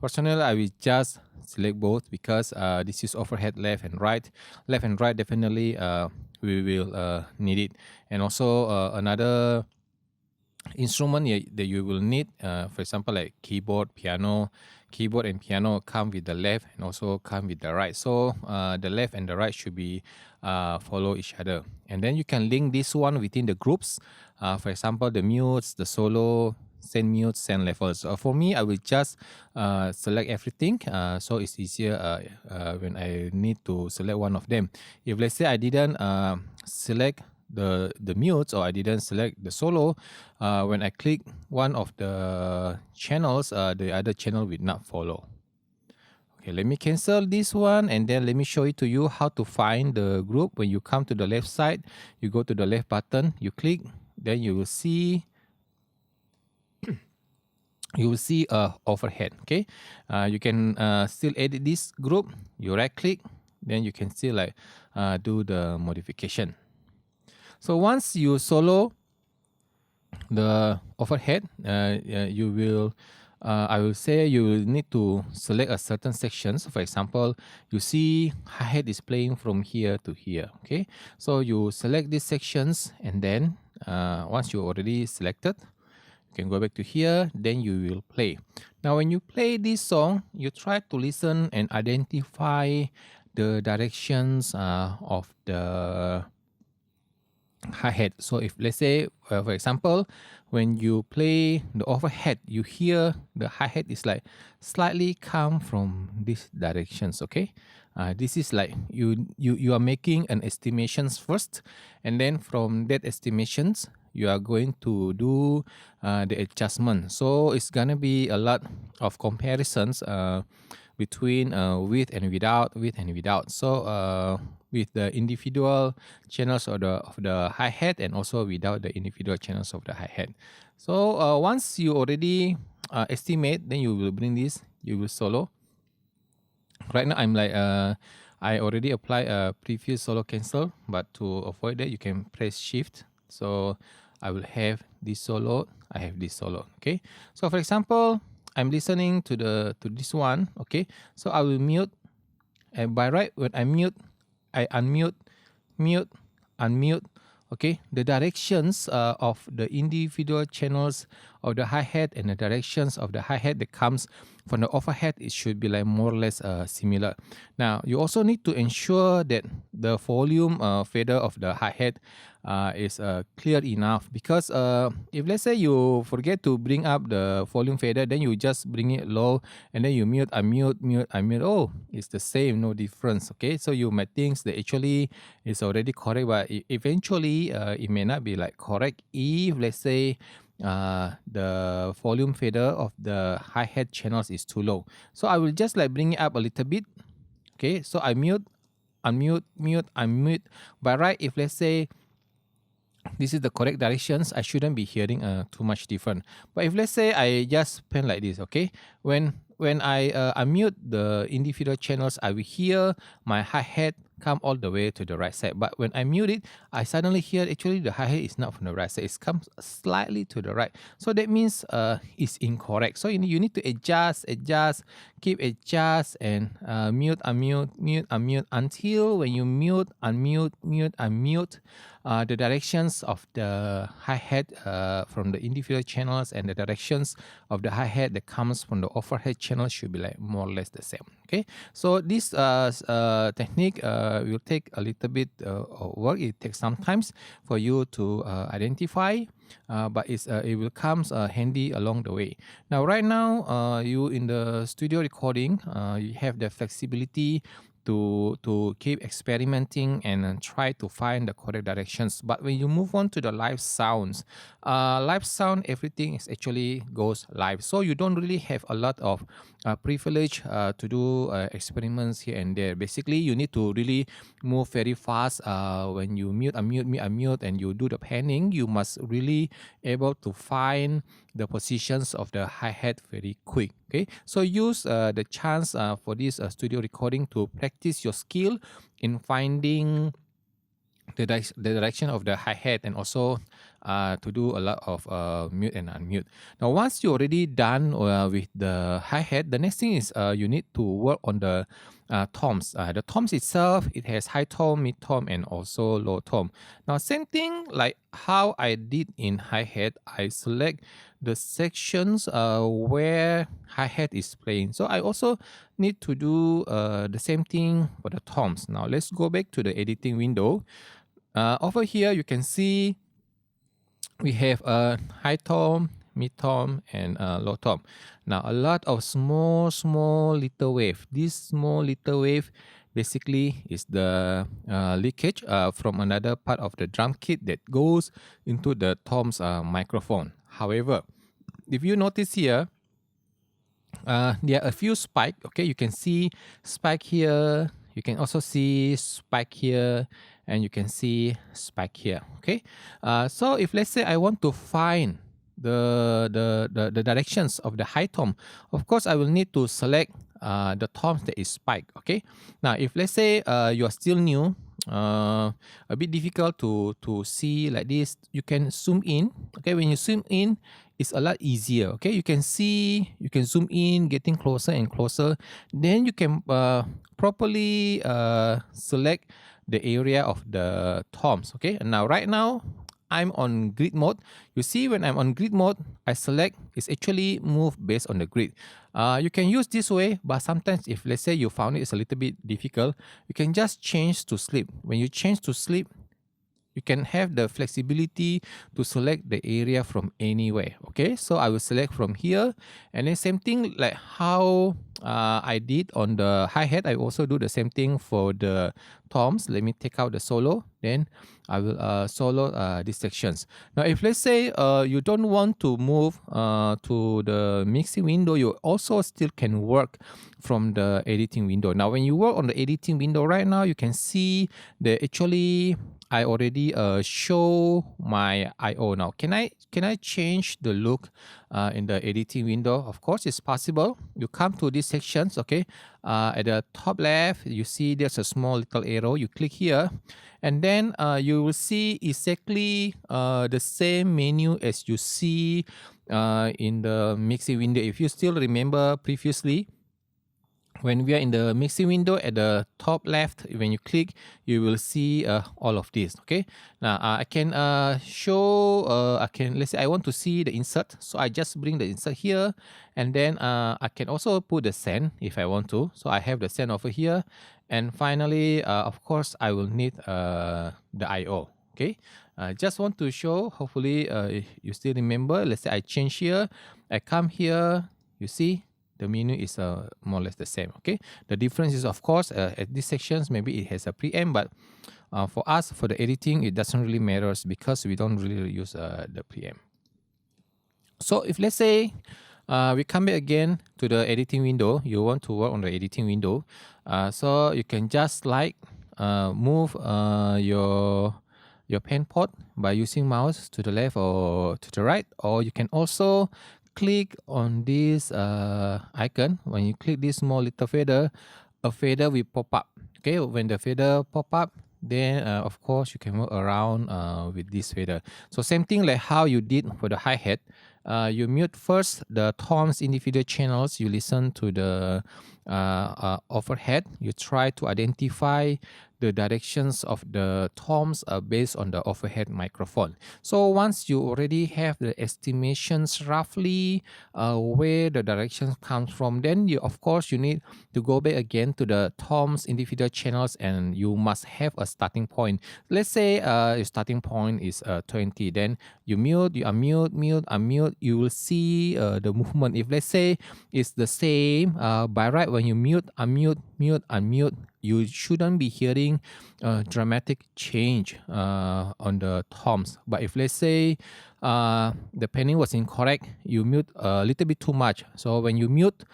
Personally, I will just select both because this is overhead left and right. Left and right definitely we will need it, and also another instrument that you will need, for example, like keyboard and piano come with the left and also come with the right. So the left and the right should be follow each other, and then you can link this one within the groups. For example, the mutes, the solo, send mutes, send levels. For me, I will just select everything, so it's easier when I need to select one of them. If let's say I didn't select the mutes, or I didn't select the solo, when I click one of the channels, the other channel will not follow. Okay, let me cancel this one, and then let me show it to you how to find the group. When you come to the left side, you go to the left button, you click, then you will see overhead. Okay, you can still edit this group. You right click, then you can still like do the modification. So once you solo the overhead, you will I will say you will need to select a certain section. So for example, you see hi-hat is playing from here to here. Okay, so you select these sections, and then once you already selected, you can go back to here, then you will play. Now when you play this song, you try to listen and identify the directions of the hi-hat. So if let's say, for example, when you play the overhead, you hear the hi-hat is like slightly come from these directions. Okay, this is like you are making an estimations first, and then from that estimations you are going to do the adjustment. So it's gonna be a lot of comparisons between with and without. So with the individual channels of the hi-hat, and also without the individual channels of the hi-hat. So once you already estimate, then you will bring this, you will solo. Right now I'm like I already apply a previous solo cancel, but to avoid that you can press shift. So I will have this solo, I have this solo. Okay, so for example, I'm listening to this one. Okay, so I will mute, and by right when I mute, I unmute, mute, unmute. Okay, the directions of the individual channels of the hi-hat and the directions of the hi-hat that comes from the overhead, it should be like more or less similar. Now you also need to ensure that the volume fader of the hi-hat is clear enough, because if let's say you forget to bring up the volume fader, then you just bring it low and then you mute, unmute, mute, unmute. Oh, it's the same, no difference. Okay, so you might think that actually it's already correct, but eventually it may not be like correct if let's say the volume fader of the hi-hat channels is too low. So I will just like bring it up a little bit. Okay, so I mute, unmute, mute, unmute. But right, if let's say this is the correct directions, I shouldn't be hearing too much different. But if let's say I just pen like this, okay, when I unmute the individual channels, I will hear my hi-hat come all the way to the right side. But when I mute it, I suddenly hear actually the hi-hat is not from the right side, it comes slightly to the right. So that means it's incorrect. So you need to adjust, keep adjust, and mute, unmute, mute, unmute, until when you mute, unmute, mute, unmute, the directions of the hi-hat from the individual channels and the directions of the hi-hat that comes from the overhead channel should be like more or less the same. Okay, so this technique will take a little bit of work. It takes some time for you to identify, but it will come handy along the way. Now right now you in the studio recording, you have the flexibility to keep experimenting and try to find the correct directions. But when you move on to the live sounds, live sound, everything is actually goes live, so you don't really have a lot of privilege to do experiments here and there. Basically you need to really move very fast. When you mute, unmute, and you do the panning, you must really able to find the positions of the hi-hat very quick. Okay, so use the chance for this studio recording to practice your skill in finding the direction of the hi-hat, and also to do a lot of mute and unmute. Now once you're already done with the hi-hat, the next thing is you need to work on the toms. The toms itself, it has high tom, mid tom, and also low tom. Now same thing like how I did in hi-hat, I select the sections where hi-hat is playing. So I also need to do the same thing for the toms. Now let's go back to the editing window. Over here you can see we have a high tom, mid tom, and low tom. Now a lot of small little wave. This small little wave basically is the leakage from another part of the drum kit that goes into the tom's microphone. However, if you notice here, there are a few spike. Okay, you can see spike here, you can also see spike here, and you can see spike here. Okay, so if let's say I want to find the directions of the high tom, of course I will need to select the toms that is spike. Okay, now if let's say you are still new, a bit difficult to see like this, you can zoom in. Okay, when you zoom in, it's a lot easier. Okay, you can see, you can zoom in, getting closer and closer. Then you can properly select the area of the toms. Okay, and now right now I'm on grid mode. You see, when I'm on grid mode, I select, it's actually move based on the grid. You can use this way, but sometimes if let's say you found it's a little bit difficult, you can just change to sleep. When you change to sleep, you can have the flexibility to select the area from anywhere. Okay, so I will select from here, and then same thing like how I did on the hi-hat, I also do the same thing for the toms. Let me take out the solo, then I will solo these sections. Now if let's say you don't want to move to the mixing window, you also still can work from the editing window. Now when you work on the editing window right now, you can see that actually I already show my IO. Now can I change the look in the editing window? Of course it's possible. You come to these sections. Okay, at the top left you see there's a small little arrow. You click here, and then you will see exactly the same menu as you see in the mixing window. If you still remember previously, when we are in the mixing window at the top left, when you click, you will see all of this. Okay, now I can show, let's say I want to see the insert, so I just bring the insert here, and then I can also put the send if I want to. So I have the send over here, and finally, of course, I will need the IO. Okay, just want to show, hopefully you still remember. Let's say I change here, I come here, you see the menu is more or less the same. Okay, the difference is, of course, at these sections maybe it has a preamp, but for us, for the editing, it doesn't really matters because we don't really use the preamp. So if, let's say, we come back again to the editing window, you want to work on the editing window, so you can just like move your pen port by using mouse to the left or to the right, or you can also click on this icon. When you click this small little fader, a fader will pop up. Okay, when the fader pop up, then of course you can work around with this fader. So same thing like how you did for the hi-hat. You mute first the toms individual channels, you listen to the overhead, you try to identify the directions of the toms based on the overhead microphone. So once you already have the estimations roughly where the directions comes from, then you, of course, you need to go back again to the toms individual channels, and you must have a starting point. Let's say your starting point is 20, then you mute, you unmute, mute, unmute, you will see the movement. If let's say it's the same, by right, when you mute, unmute, mute, unmute, you shouldn't be hearing a dramatic change on the toms. But if let's say the panning was incorrect, you mute a little bit too much. So when you mute,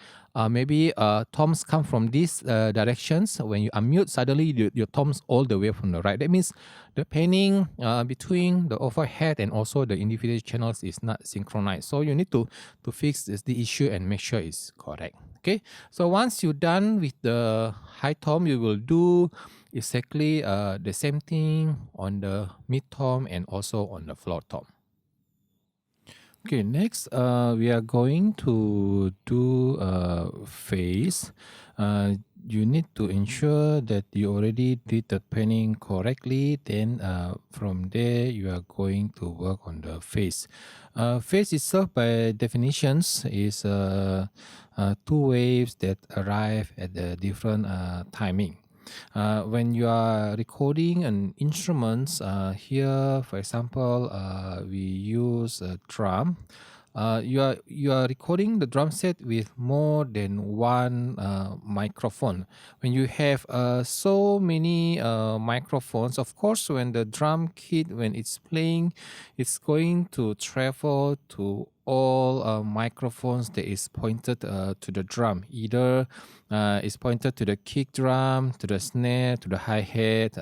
maybe toms come from these directions. When you unmute, suddenly your toms all the way from the right. That means the panning between the overhead and also the individual channels is not synchronized. So you need to fix the issue and make sure it's correct. Okay, so once you're done with the high tom, you will do exactly the same thing on the mid tom and also on the floor tom. Okay, next we are going to do phase. You need to ensure that you already did the panning correctly. Then from there, you are going to work on the phase. Phase itself, by definitions, is two waves that arrive at a different timing. When you are recording an instruments, here, for example, we use a drum. You are recording the drum set with more than one microphone. When you have so many microphones, of course, when the drum kit, when it's playing, it's going to travel to all microphones that is pointed to the drum. Either it's pointed to the kick drum, to the snare, to the hi-hat,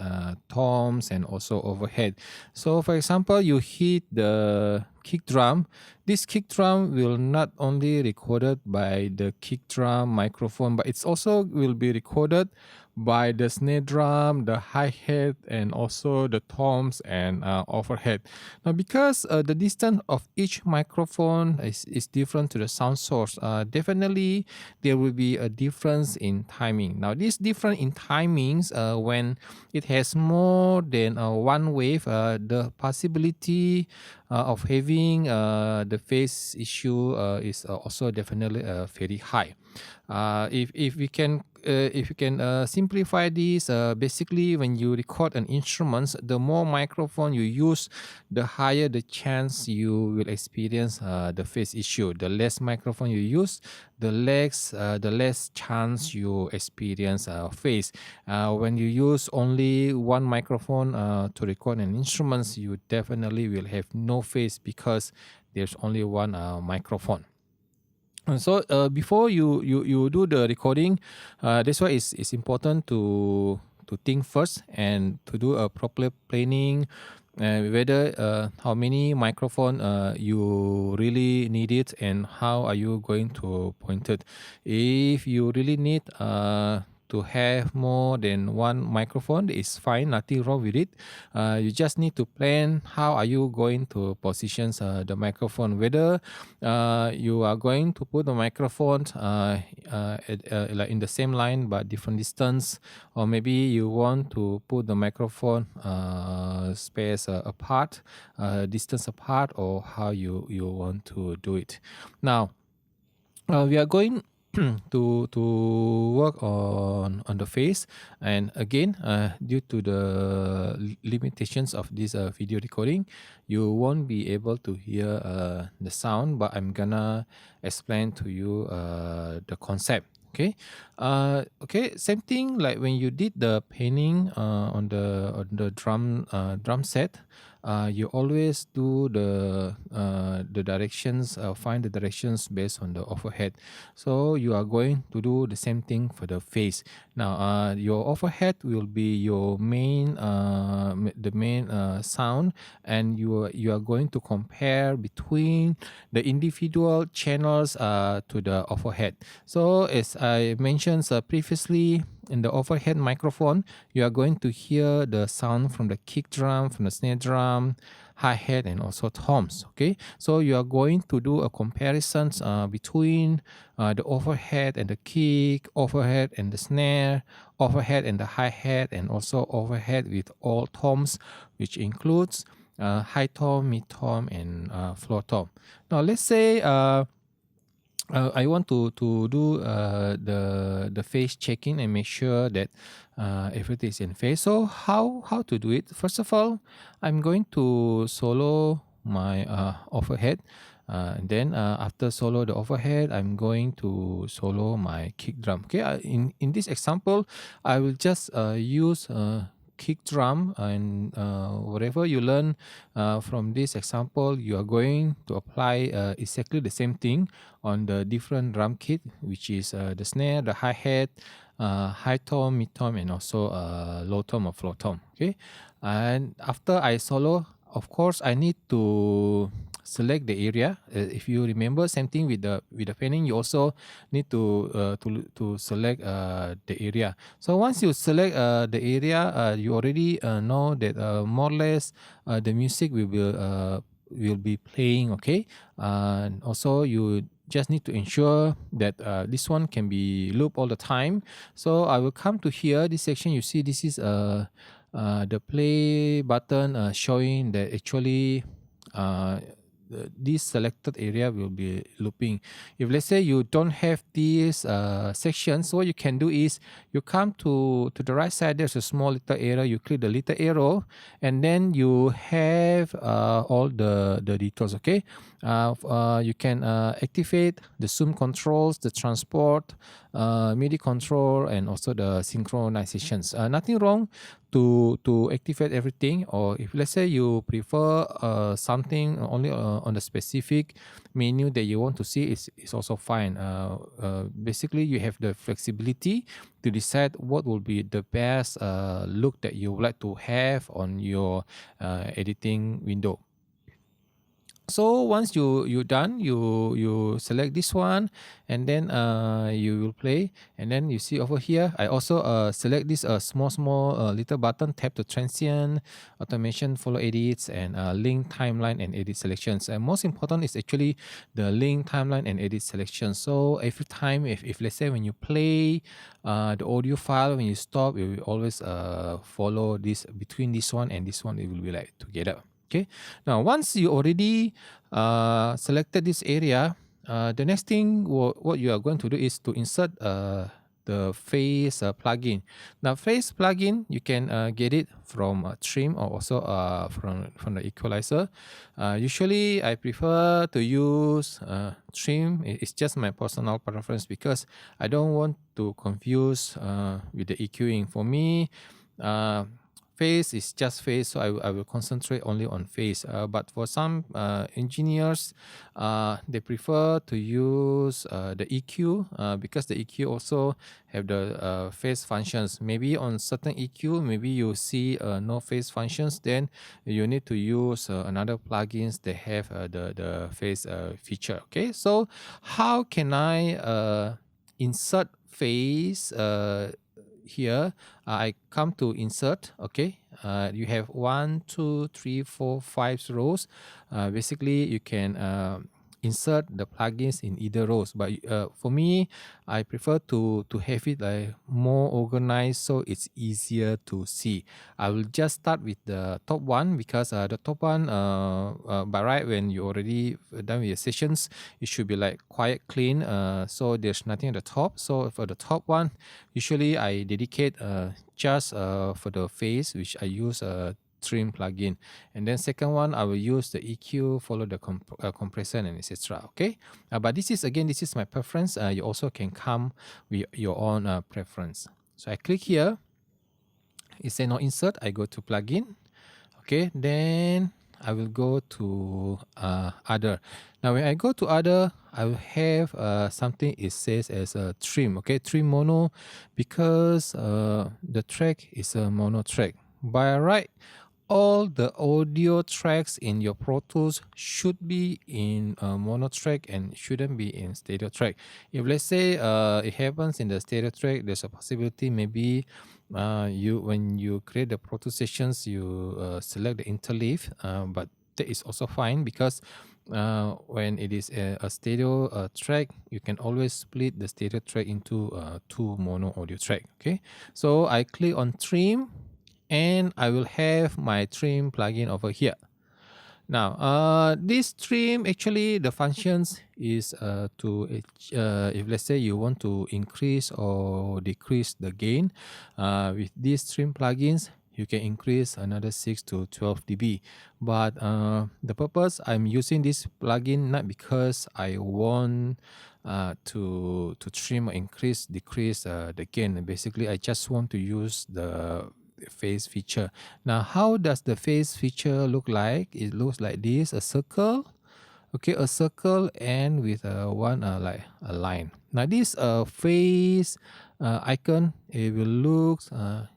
toms, and also overhead. So for example, you hit the kick drum. This kick drum will not only recorded by the kick drum microphone, but it's also will be recorded by the snare drum, the hi-hat, and also the toms and overhead. Now, because the distance of each microphone is different to the sound source, definitely there will be a difference in timing. Now, this difference in timings, when it has more than one wave, the possibility of having the phase issue is also definitely very high. If we can if you can simplify this, basically when you record an instrument, the more microphone you use, the higher the chance you will experience the phase issue. The less microphone you use, the less chance you experience phase. When you use only one microphone to record an instrument, you definitely will have no phase because there's only one microphone. So before you do the recording, that's why it's important to think first and to do a proper planning, whether how many microphone you really need it and how are you going to point it. If you really need to have more than one microphone, it's fine, nothing wrong with it. You just need to plan how are you going to position the microphone, whether you are going to put the microphone like in the same line but different distance, or maybe you want to put the microphone space apart, distance apart, or how you want to do it. Now we are going to work on the face, and again due to the limitations of this video recording, you won't be able to hear the sound, but I'm gonna explain to you the concept. Okay, okay, same thing like when you did the painting on the drum set. You always do the directions, find the directions based on the overhead. So you are going to do the same thing for the face. Now your overhead will be your main the main sound, and you are going to compare between the individual channels to the overhead. So as I mentioned previously, in the overhead microphone, you are going to hear the sound from the kick drum, from the snare drum, hi-hat, and also toms. Okay, so you are going to do a comparison between the overhead and the kick, overhead and the snare, overhead and the hi-hat, and also overhead with all toms, which includes high tom, mid tom, and floor tom. Now let's say I want to do the phase checking and make sure that everything is in phase. So how to do it? First of all, I'm going to solo my overhead. And then after solo the overhead, I'm going to solo my kick drum. Okay, in this example, I will just use kick drum, and whatever you learn from this example, you are going to apply exactly the same thing on the different drum kit, which is the snare, the hi-hat, high tom, mid tom, and also low tom or floor tom. Okay, and after I solo, of course I need to select the area. If you remember, same thing with the panning, you also need to select the area. So once you select the area, you already know that more or less the music will be playing. Okay, and also you just need to ensure that this one can be looped all the time. So I will come to here, this section. You see this is the play button showing that actually this selected area will be looping. If let's say you don't have these sections, what you can do is you come to the right side, there's a small little arrow, you click the little arrow, and then you have all the details. Okay, you can activate the zoom controls, the transport, MIDI control, and also the synchronizations. Nothing wrong to activate everything, or if let's say you prefer something only on the specific menu that you want to see, is also fine. Basically you have the flexibility to decide what will be the best look that you would like to have on your editing window. So once you done, you select this one, and then you will play, and then you see over here I also select this small little button, tap the transient, automation, follow edits, and link, timeline, and edit selections. And most important is actually the link, timeline, and edit selection. So every time if let's say when you play the audio file, when you stop, it will always follow this, between this one and this one, it will be like together. Okay, now once you already selected this area, the next thing what you are going to do is to insert the phase plugin. Now phase plugin, you can get it from Trim, or also from the equalizer. Usually I prefer to use Trim. It's just my personal preference because I don't want to confuse with the EQing. For me, phase is just phase, so I will concentrate only on phase. But for some engineers, they prefer to use the EQ because the EQ also have the phase functions. Maybe on certain EQ, maybe you see no phase functions, then you need to use another plugins that have the phase feature. Okay, so how can I insert phase here, I come to insert. Okay, you have 1, 2, 3, 4, 5 rows. Basically, you can insert the plugins in either rows, but for me, I prefer to have it like more organized so it's easier to see. I will just start with the top one because the top one, by right, when you already done with your sessions, it should be like quite clean, so there's nothing at the top. So for the top one, usually I dedicate just for the face, which I use trim plugin, and then second one I will use the EQ, follow the compressor and etc. Okay, but this is my preference. You also can come with your own preference. So I click here, it say no insert, I go to plugin. Okay, then I will go to other. Now when I go to other, I will have something it says as a trim. Okay, trim mono, because the track is a mono track. By right, all the audio tracks in your Pro Tools should be in mono track and shouldn't be in stereo track. If let's say it happens in the stereo track, there's a possibility maybe when you create the Pro Tools sessions, you select the interleave, but that is also fine because when it is a stereo track, you can always split the stereo track into two mono audio track. Okay, so I click on trim, and I will have my trim plugin over here. Now, this trim, actually the functions is to if let's say you want to increase or decrease the gain, with these trim plugins you can increase another 6 to 12 dB. But the purpose I'm using this plugin not because I want to trim or increase, decrease the gain. Basically, I just want to use the face feature. Now, how does the face feature look like? It looks like this: a circle. Okay, a circle and with one like a line. Now this face icon, it will look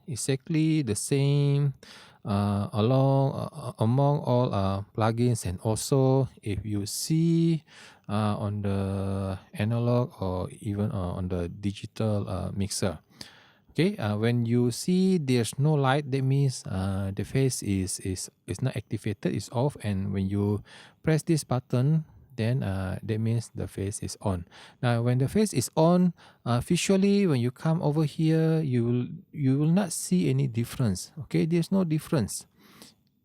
exactly the same among all plugins, and also if you see on the analog or even on the digital mixer. Okay, when you see there's no light, that means the face is not activated, it's off. And when you press this button, then that means the face is on. Now, when the face is on, visually, when you come over here, you will not see any difference. Okay, there's no difference.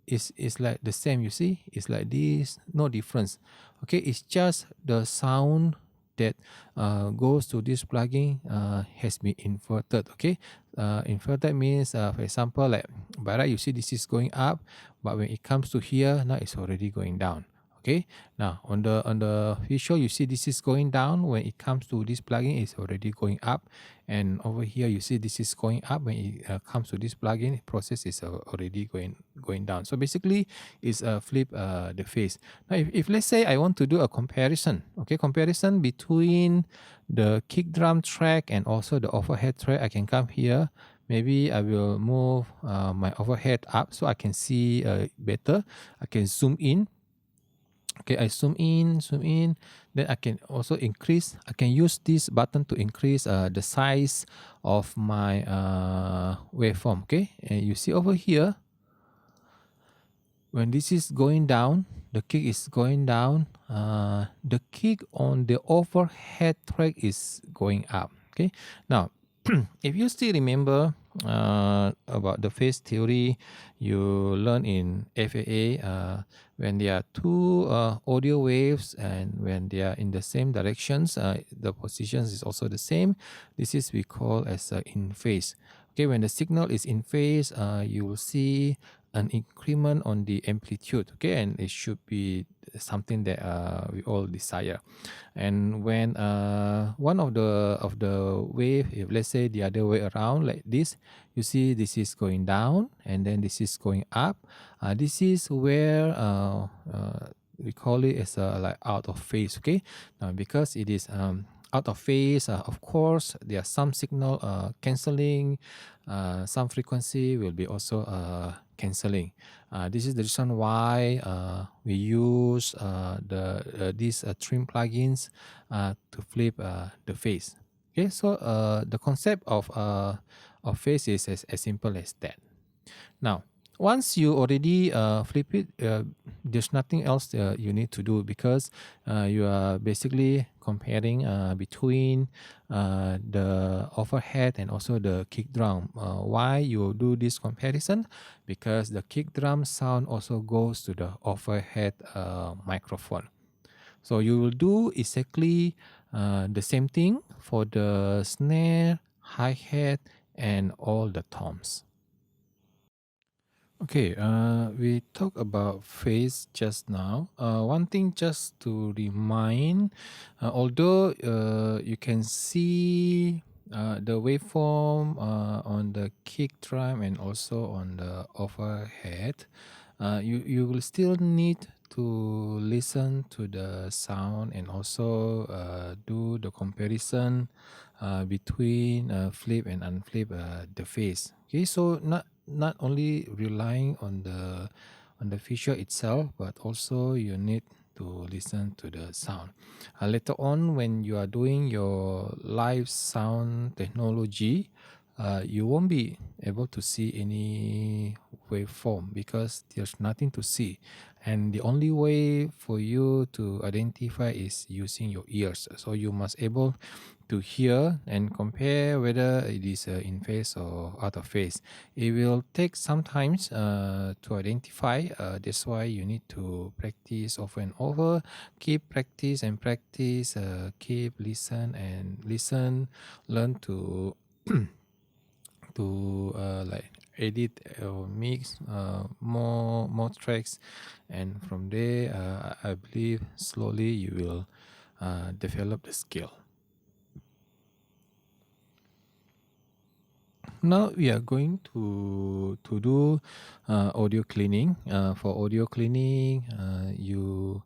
It's like the same. You see, it's like this, no difference. Okay, it's just the sound that goes to this plugin has been inverted. Okay, inverted means, for example, like by right, you see this is going up, but when it comes to here, now it's already going down. Okay, now on the visual, you see this is going down. When it comes to this plugin, it's already going up, and over here you see this is going up. When it comes to this plugin, process is already going down. So basically, it's flip the face. Now, if let's say I want to do a comparison, okay, comparison between the kick drum track and also the overhead track, I can come here. Maybe I will move my overhead up so I can see better. I can zoom in. Okay, I zoom in. Then I can also increase. I can use this button to increase the size of my waveform. Okay, and you see over here, when this is going down, the kick is going down. The kick on the overhead track is going up. Okay, now if you still remember about the phase theory you learn in FAA, when there are two audio waves and when they are in the same directions, the positions is also the same. This is we call as in phase. Okay, when the signal is in phase, you will see an increment on the amplitude. Okay, and it should be something that we all desire. And when one of the wave, if let's say the other way around like this, you see this is going down and then this is going up. This is where we call it as like out of phase. Okay, because it is out of phase, of course there are some signal cancelling, some frequency will be also cancelling. This is the reason why we use these trim plugins to flip the phase. Okay, so the concept of of phase is as simple as that. Now, once you already flip it, there's nothing else you need to do, because you are basically comparing between the overhead and also the kick drum. Why you do this comparison? Because the kick drum sound also goes to the overhead microphone. So you will do exactly the same thing for the snare, hi-hat, and all the toms. Okay, we talked about phase just now. One thing just to remind, although you can see the waveform on the kick drum and also on the overhead, you will still need to listen to the sound and also do the comparison between flip and unflip the phase. Okay, so not only relying on the feature itself, but also you need to listen to the sound. Later on, when you are doing your live sound technology, you won't be able to see any waveform because there's nothing to see, and the only way for you to identify is using your ears. So you must able to hear and compare whether it is in phase or out of phase. It will take some time to identify. That's why you need to practice over and over. Keep practice and practice. Keep listen and listen. Learn to like edit or mix more tracks, and from there I believe slowly you will develop the skill. Now we are going to do audio cleaning. For audio cleaning, you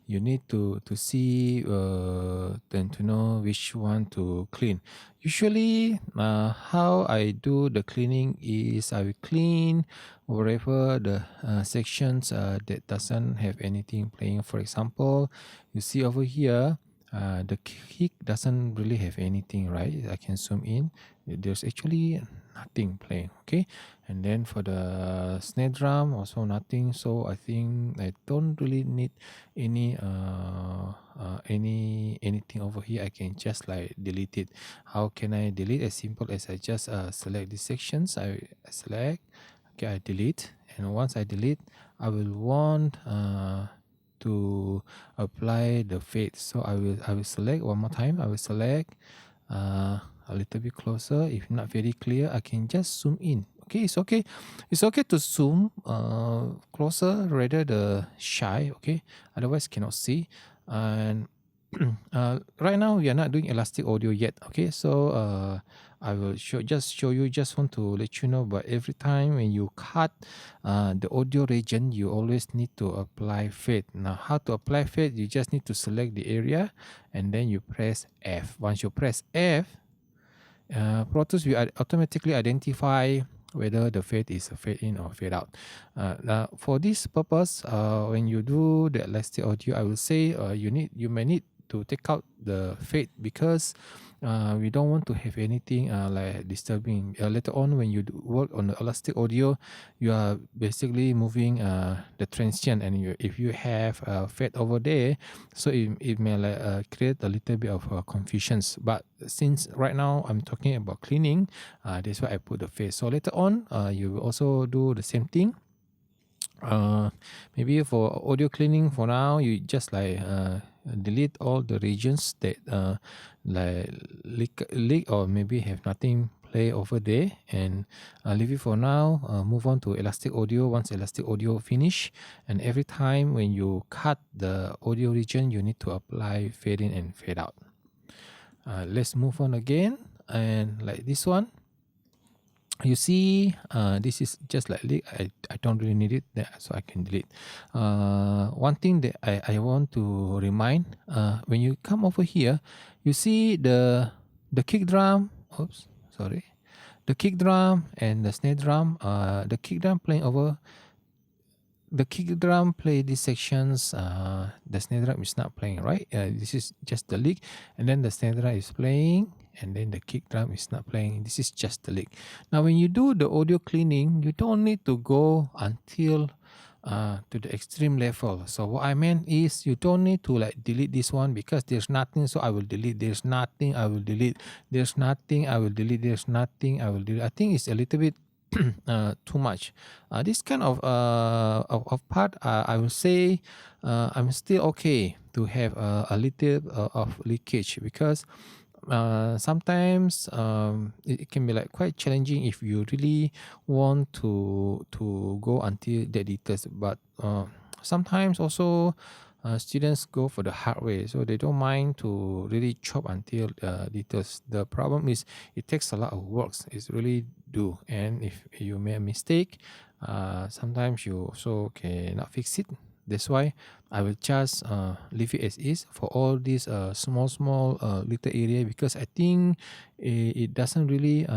need to see then to know which one to clean. Usually, how I do the cleaning is I will clean wherever the sections that doesn't have anything playing. For example, you see over here. The kick doesn't really have anything, right? I can zoom in. There's actually nothing playing, okay? And then for the snare drum, also nothing. So I think I don't really need any anything over here. I can just like delete it. How can I delete? As simple as I just select the sections. I select, okay, I delete, and once I delete, I will want to apply the fade. So I will select one more time. I will select a little bit closer. If not very clear, I can just zoom in. Okay, it's okay. It's okay to zoom closer rather the shy. Okay, otherwise cannot see. And right now we are not doing elastic audio yet. Okay, so I will show you. Just want to let you know. But every time when you cut the audio region, you always need to apply fade. Now, how to apply fade? You just need to select the area, and then you press F. Once you press F, Pro Tools will automatically identify whether the fade is a fade in or fade out. Now, for this purpose, when you do the elastic audio, I will say you may need to take out the fade, because we don't want to have anything like disturbing. Later on, when you work on the elastic audio, you are basically moving the transient, and if you have a fade over there, so it may like create a little bit of confusions. But since right now I'm talking about cleaning, that's why I put the fade. So later on, you will also do the same thing. Maybe for audio cleaning, for now you just like delete all the regions that like leak or maybe have nothing play over there, and leave it for now. Move on to elastic audio. Once elastic audio finish, and every time when you cut the audio region, you need to apply fade in and fade out. Let's move on again, and like this one. You see, this is just like leak. I don't really need it, so I can delete. One thing that I want to remind, when you come over here, you see the kick drum. Oops, sorry. The kick drum and the snare drum. The kick drum playing over. The kick drum play these sections. The snare drum is not playing, right? This is just the lick, and then the snare drum is playing, and then the kick drum is not playing. This is just the lick. Now when you do the audio cleaning, you don't need to go until to the extreme level. So what I meant is you don't need to like delete this one because there's nothing, so I will delete. There's nothing, I will delete. There's nothing, I will delete. There's nothing, I will delete. I think it's a little bit too much. This kind of part, I will say I'm still okay to have a little of leakage because sometimes it can be like quite challenging if you really want to go until the details. But sometimes also students go for the hard way, so they don't mind to really chop until details. The problem is it takes a lot of works. It's really do, and if you make a mistake, sometimes you also cannot fix it. That's why I will just leave it as is for all these small little area, because I think it doesn't really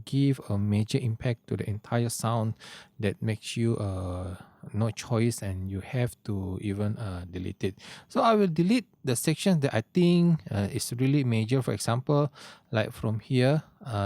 give a major impact to the entire sound that makes you no choice and you have to even delete it. So I will delete the sections that I think is really major. For example, like from here,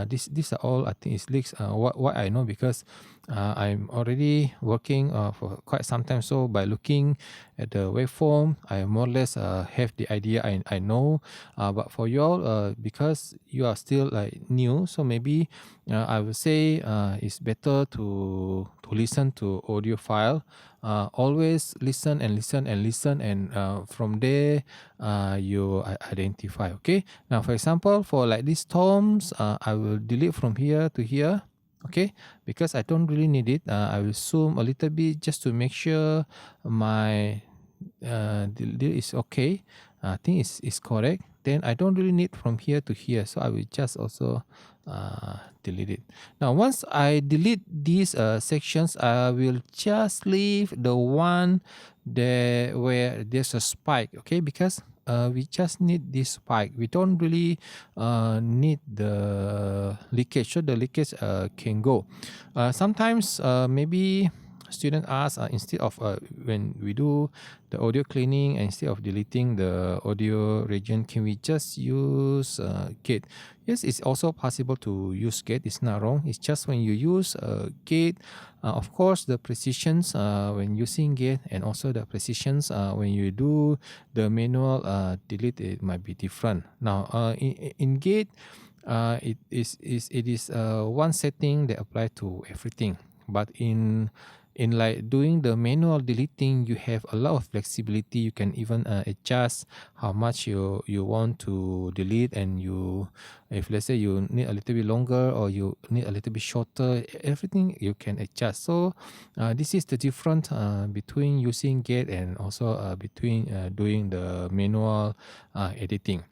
these are all I think is leaks. What I know, because I'm already working for quite some time. So by looking at the waveform, I more or less have the idea. I know, but for you all, because you are still like new, so maybe I will say it's better to listen to audio file. Always listen and listen and listen, and from there you identify. Okay. Now, for example, for like these toms, I will delete from here to here. Okay, because I don't really need it. I will zoom a little bit just to make sure my delete is okay. I think it's correct. Then I don't really need from here to here, so I will just also delete it. Now once I delete these sections, I will just leave the one there where there's a spike. Okay, because we just need this spike. We don't really need the leakage, so the leakage can go. Sometimes maybe students ask, instead of when we do the audio cleaning, instead of deleting the audio region, can we just use gate? Yes, it's also possible to use gate. It's not wrong. It's just when you use gate, of course the precisions when using gate, and also the precisions when you do the manual delete, it might be different. Now in gate, it is one setting that apply to everything, but in like doing the manual deleting, you have a lot of flexibility. You can even adjust how much you want to delete, and you, if let's say you need a little bit longer or you need a little bit shorter, everything you can adjust. So this is the difference between using gate and also between doing the manual editing.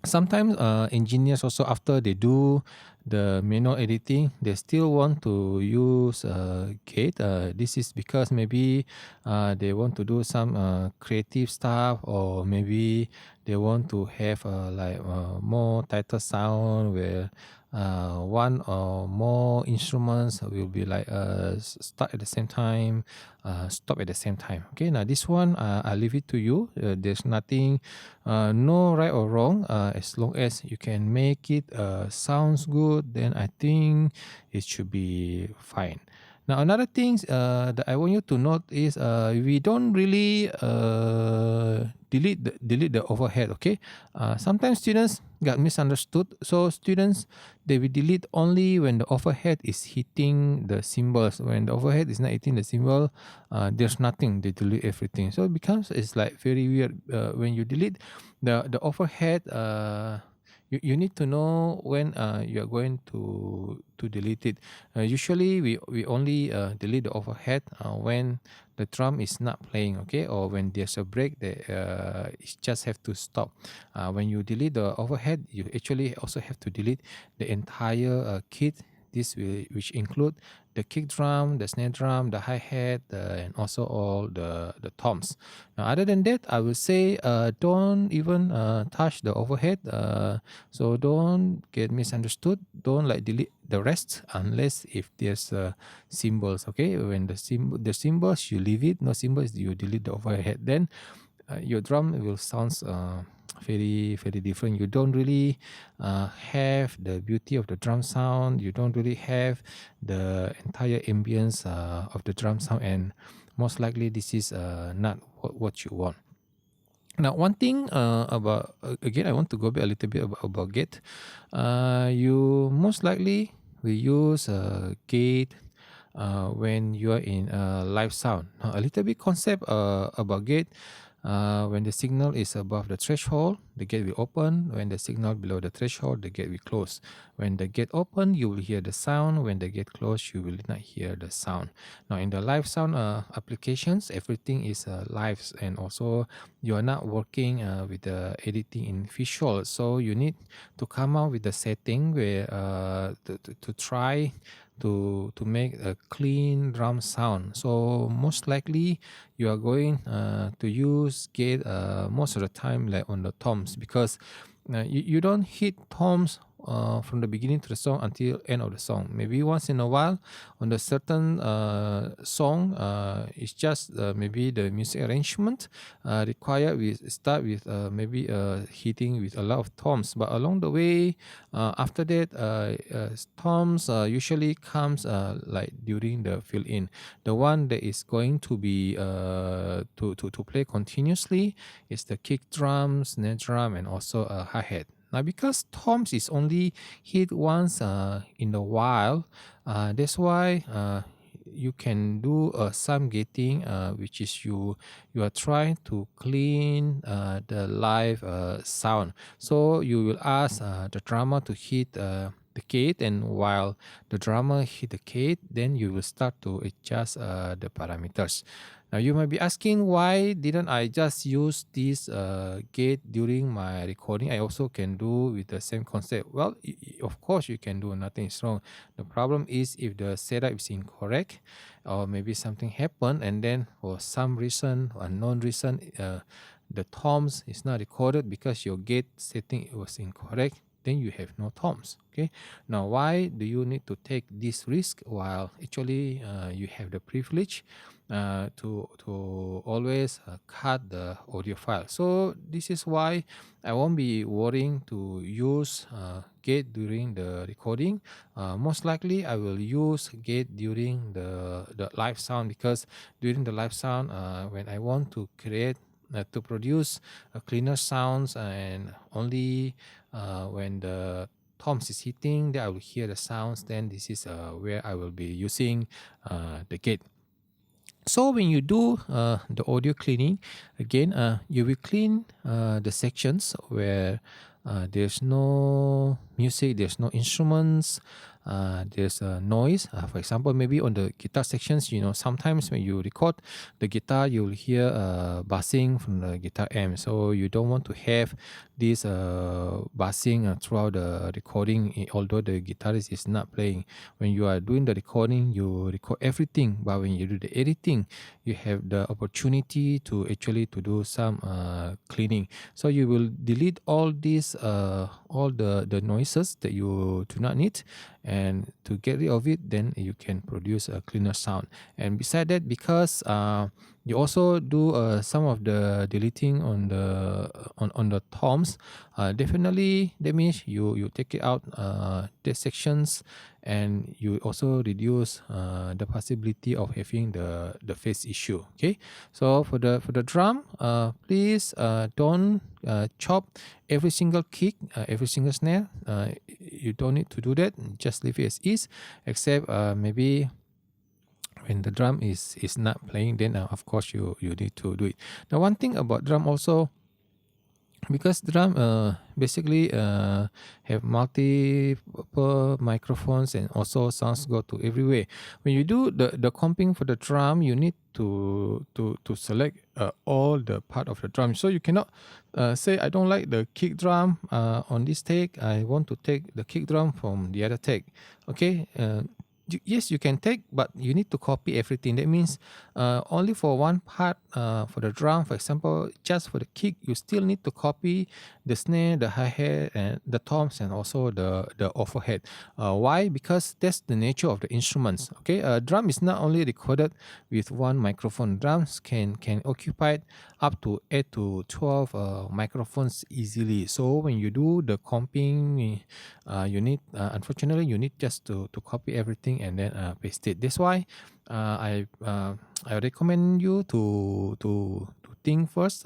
Sometimes engineers also, after they do the manual editing, they still want to use gate. This is because maybe they want to do some creative stuff, or maybe they want to have like more tighter sound where one or more instruments will be like start at the same time, stop at the same time. Okay, now this one I leave it to you. There's nothing, no right or wrong. As long as you can make it sounds good, then I think it should be fine. Now another thing that I want you to note is we don't really delete the overhead. Okay, sometimes students got misunderstood. So students, they will delete only when the overhead is hitting the cymbals. When the overhead is not hitting the cymbal, there's nothing. They delete everything. So it becomes, it's like very weird when you delete the overhead. You need to know when you are going to delete it. Usually we only delete the overhead when the drum is not playing, okay, or when there's a break, it just have to stop. When you delete the overhead, you actually also have to delete the entire kit. This will, which include the kick drum, the snare drum, the hi-hat, and also all the toms. Now, other than that, I will say don't even touch the overhead. So don't get misunderstood. Don't like delete the rest unless if there's cymbals. Okay, when the cymbals, you leave it. No cymbals, you delete the overhead. Then your drum will sound very different. You don't really have the beauty of the drum sound. You don't really have the entire ambience of the drum sound, and most likely this is not what you want. Now, one thing about again, I want to go back a little bit about gate. You most likely will use gate when you are in live sound. Now, a little bit concept about gate. When the signal is above the threshold, the gate will open. When the signal below the threshold, the gate will close. When the gate open, you will hear the sound. When the gate close, you will not hear the sound. Now, in the live sound applications, everything is live, and also you are not working with the editing in visual. So you need to come out with the setting where to try to make a clean drum sound. So most likely you are going to use gate most of the time like on the toms, because you don't hit toms from the beginning to the song until end of the song. Maybe once in a while on the certain song, it's just maybe the music arrangement required we start with maybe hitting with a lot of toms, but along the way after that toms usually comes like during the fill in. The one that is going to be to play continuously is the kick drum, snare drum, and also a hi-hat. Now, because toms is only hit once in a while, that's why you can do some gating, which is you are trying to clean the live sound. So you will ask the drummer to hit the gate, and while the drummer hit the gate, then you will start to adjust the parameters. Now you might be asking, why didn't I just use this gate during my recording? I also can do with the same concept. Well, of course you can do, nothing is wrong. The problem is if the setup is incorrect, or maybe something happened and then for some reason, unknown reason, the toms is not recorded because your gate setting was incorrect, then you have no toms. Okay, now why do you need to take this risk while actually you have the privilege to always cut the audio file? So this is why I won't be worrying to use gate during the recording. Most likely I will use gate during the live sound, because during the live sound when I want to create to produce cleaner sounds, and only when the toms is hitting, then I will hear the sounds. Then this is where I will be using the gate. So when you do the audio cleaning, again, you will clean the sections where there's no music, there's no instruments, there's noise. For example, maybe on the guitar sections, sometimes when you record the guitar, you'll hear bassing from the guitar amp. So you don't want to have this bassing throughout the recording, although the guitarist is not playing. When you are doing the recording, you record everything, but when you do the editing, you have the opportunity to actually to do some cleaning. So you will delete all these all the noises that you do not need, and to get rid of it, then you can produce a cleaner sound. And beside that, because you also do some of the deleting on the toms, definitely that means you take it out the sections, and you also reduce the possibility of having the phase issue. Okay, so for the drum, please don't chop every single kick, every single snare. You don't need to do that. Just leave it as is, except maybe when the drum is not playing, then of course you need to do it. Now, one thing about drum also, because drum basically have multiple microphones, and also sounds go to everywhere. When you do the comping for the drum, you need to select all the part of the drum. So you cannot say, I don't like the kick drum on this take, I want to take the kick drum from the other take. Okay, yes, you can take, but you need to copy everything. That means only for one part, for the drum, for example, just for the kick, you still need to copy the snare, the hi-hat, and the toms, and also the overhead. Why? Because that's the nature of the instruments. Okay, drum is not only recorded with one microphone. Drums can occupy up to 8 to 12 microphones easily. So when you do the comping, you need unfortunately you need just to copy everything and then paste it. That's why I recommend you to think first,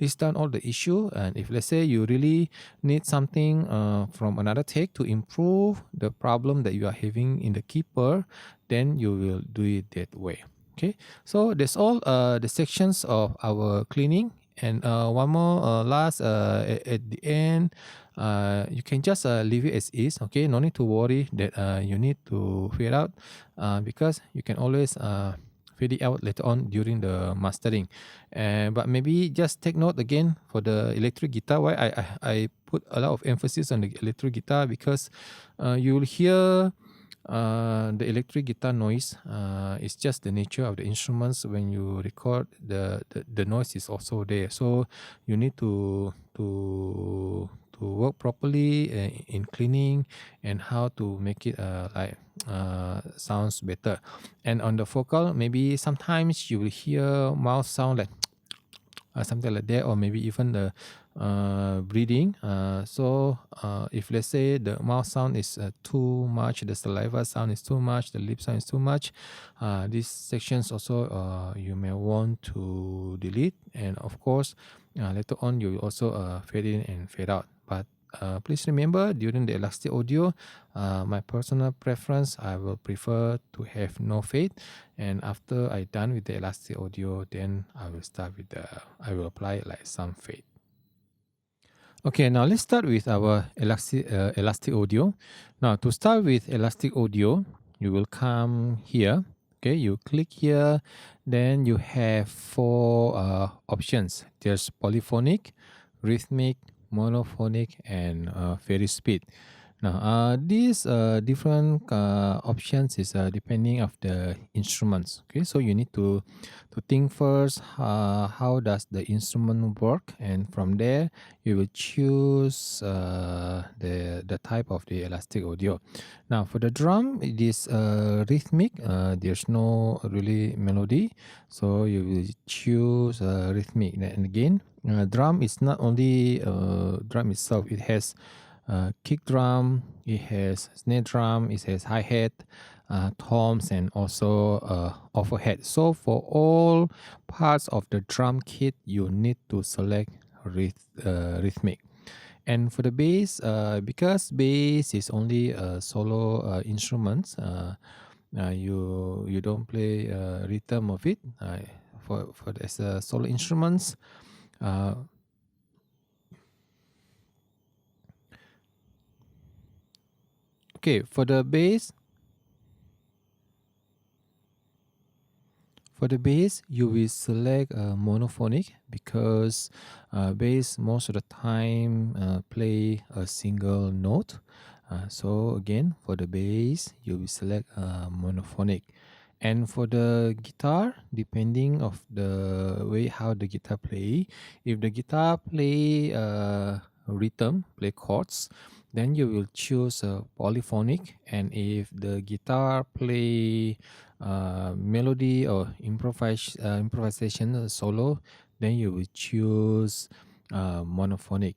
list down all the issue, and if let's say you really need something from another take to improve the problem that you are having in the keeper, then you will do it that way. Okay, so that's all the sections of our cleaning. And one more last at the end, you can just leave it as is. Okay, no need to worry that you need to fade out, because you can always fade it out later on during the mastering. But maybe just take note again for the electric guitar. Why I put a lot of emphasis on the electric guitar, because you will hear the electric guitar noise. It's just the nature of the instruments. When you record, the noise is also there. So you need to work properly in cleaning, and how to make it sounds better. And on the vocal, maybe sometimes you will hear mouth sound like something like that, or maybe even the breathing. So if let's say the mouth sound is too much, the saliva sound is too much, the lip sound is too much, these sections also you may want to delete. And of course, later on you will also fade in and fade out. But please remember, during the elastic audio, my personal preference, I will prefer to have no fade. And after I done with the elastic audio, then I will apply like some fade. Okay, now let's start with our elastic audio. Now to start with elastic audio, you will come here. Okay, you click here, then you have four options. There's polyphonic, rhythmic, monophonic, and very speed. Now, these different options is depending of the instruments. Okay, so you need to think first, how does the instrument work, and from there you will choose the type of the elastic audio. Now, for the drum, it is rhythmic. There's no really melody, so you will choose rhythmic. And again, drum is not only drum itself. It has kick drum, it has snare drum, it has hi-hat, toms, and also overhead. So for all parts of the drum kit, you need to select rhythmic. And for the bass, because bass is only a solo instrument, you don't play rhythm of it. For as a solo instruments, okay, for the bass, you will select monophonic, because bass most of the time play a single note. So again, for the bass, you will select monophonic. And for the guitar, depending of the way how the guitar play, if the guitar play rhythm, play chords, then you will choose polyphonic. And if the guitar play melody or improvisation solo, then you will choose monophonic.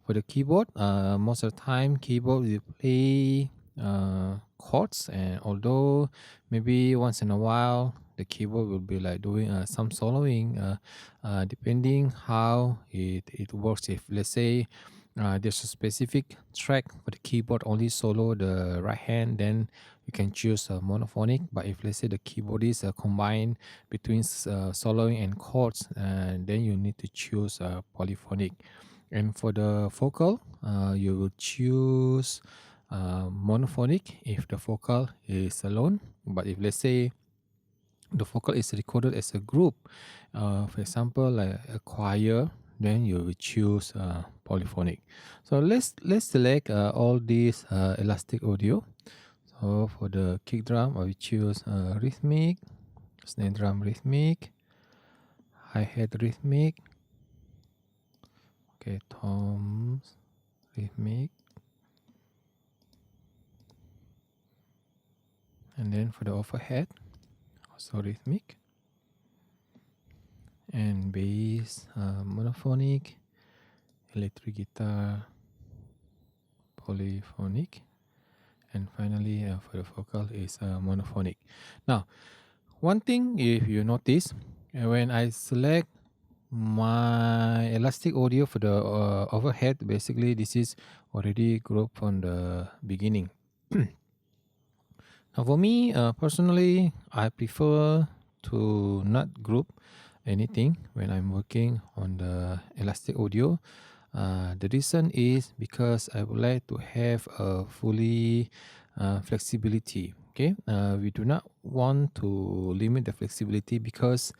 For the keyboard, most of the time keyboard will play chords, and although maybe once in a while the keyboard will be like doing some soloing, depending how it works. If let's say there's a specific track for the keyboard only solo the right hand, then you can choose monophonic. But if let's say the keyboard is combined between soloing and chords, then you need to choose polyphonic. And for the vocal, you will choose monophonic if the vocal is alone. But if let's say the vocal is recorded as a group, for example like a choir, then you will choose polyphonic. So let's select all these elastic audio. So So for the kick drum, I will choose rhythmic, snare drum rhythmic, hi-hat rhythmic, okay, toms rhythmic, and then for the overhead, also rhythmic, and bass monophonic, electric guitar polyphonic, and finally for the vocal is monophonic. Now, one thing if you notice, when I select my elastic audio for the overhead, basically this is already grouped from the beginning. Now for me personally, I prefer to not group anything when I'm working on the elastic audio. The reason is because I would like to have a fully flexibility. Okay, we do not want to limit the flexibility because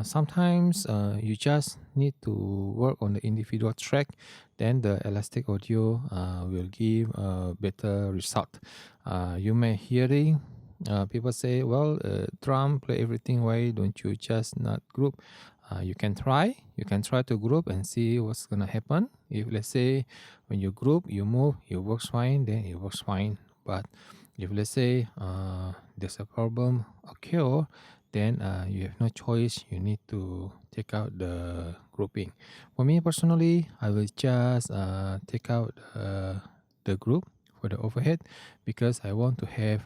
sometimes you just need to work on the individual track, then the elastic audio will give a better result. You may hearing people say, well, drum play everything, why don't you just not group? You can try to group and see what's gonna happen. If let's say when you group you move, it works fine, then it works fine. But if let's say there's a problem occur, then you have no choice, you need to take out the grouping. For me personally, I will just take out the group for the overhead because I want to have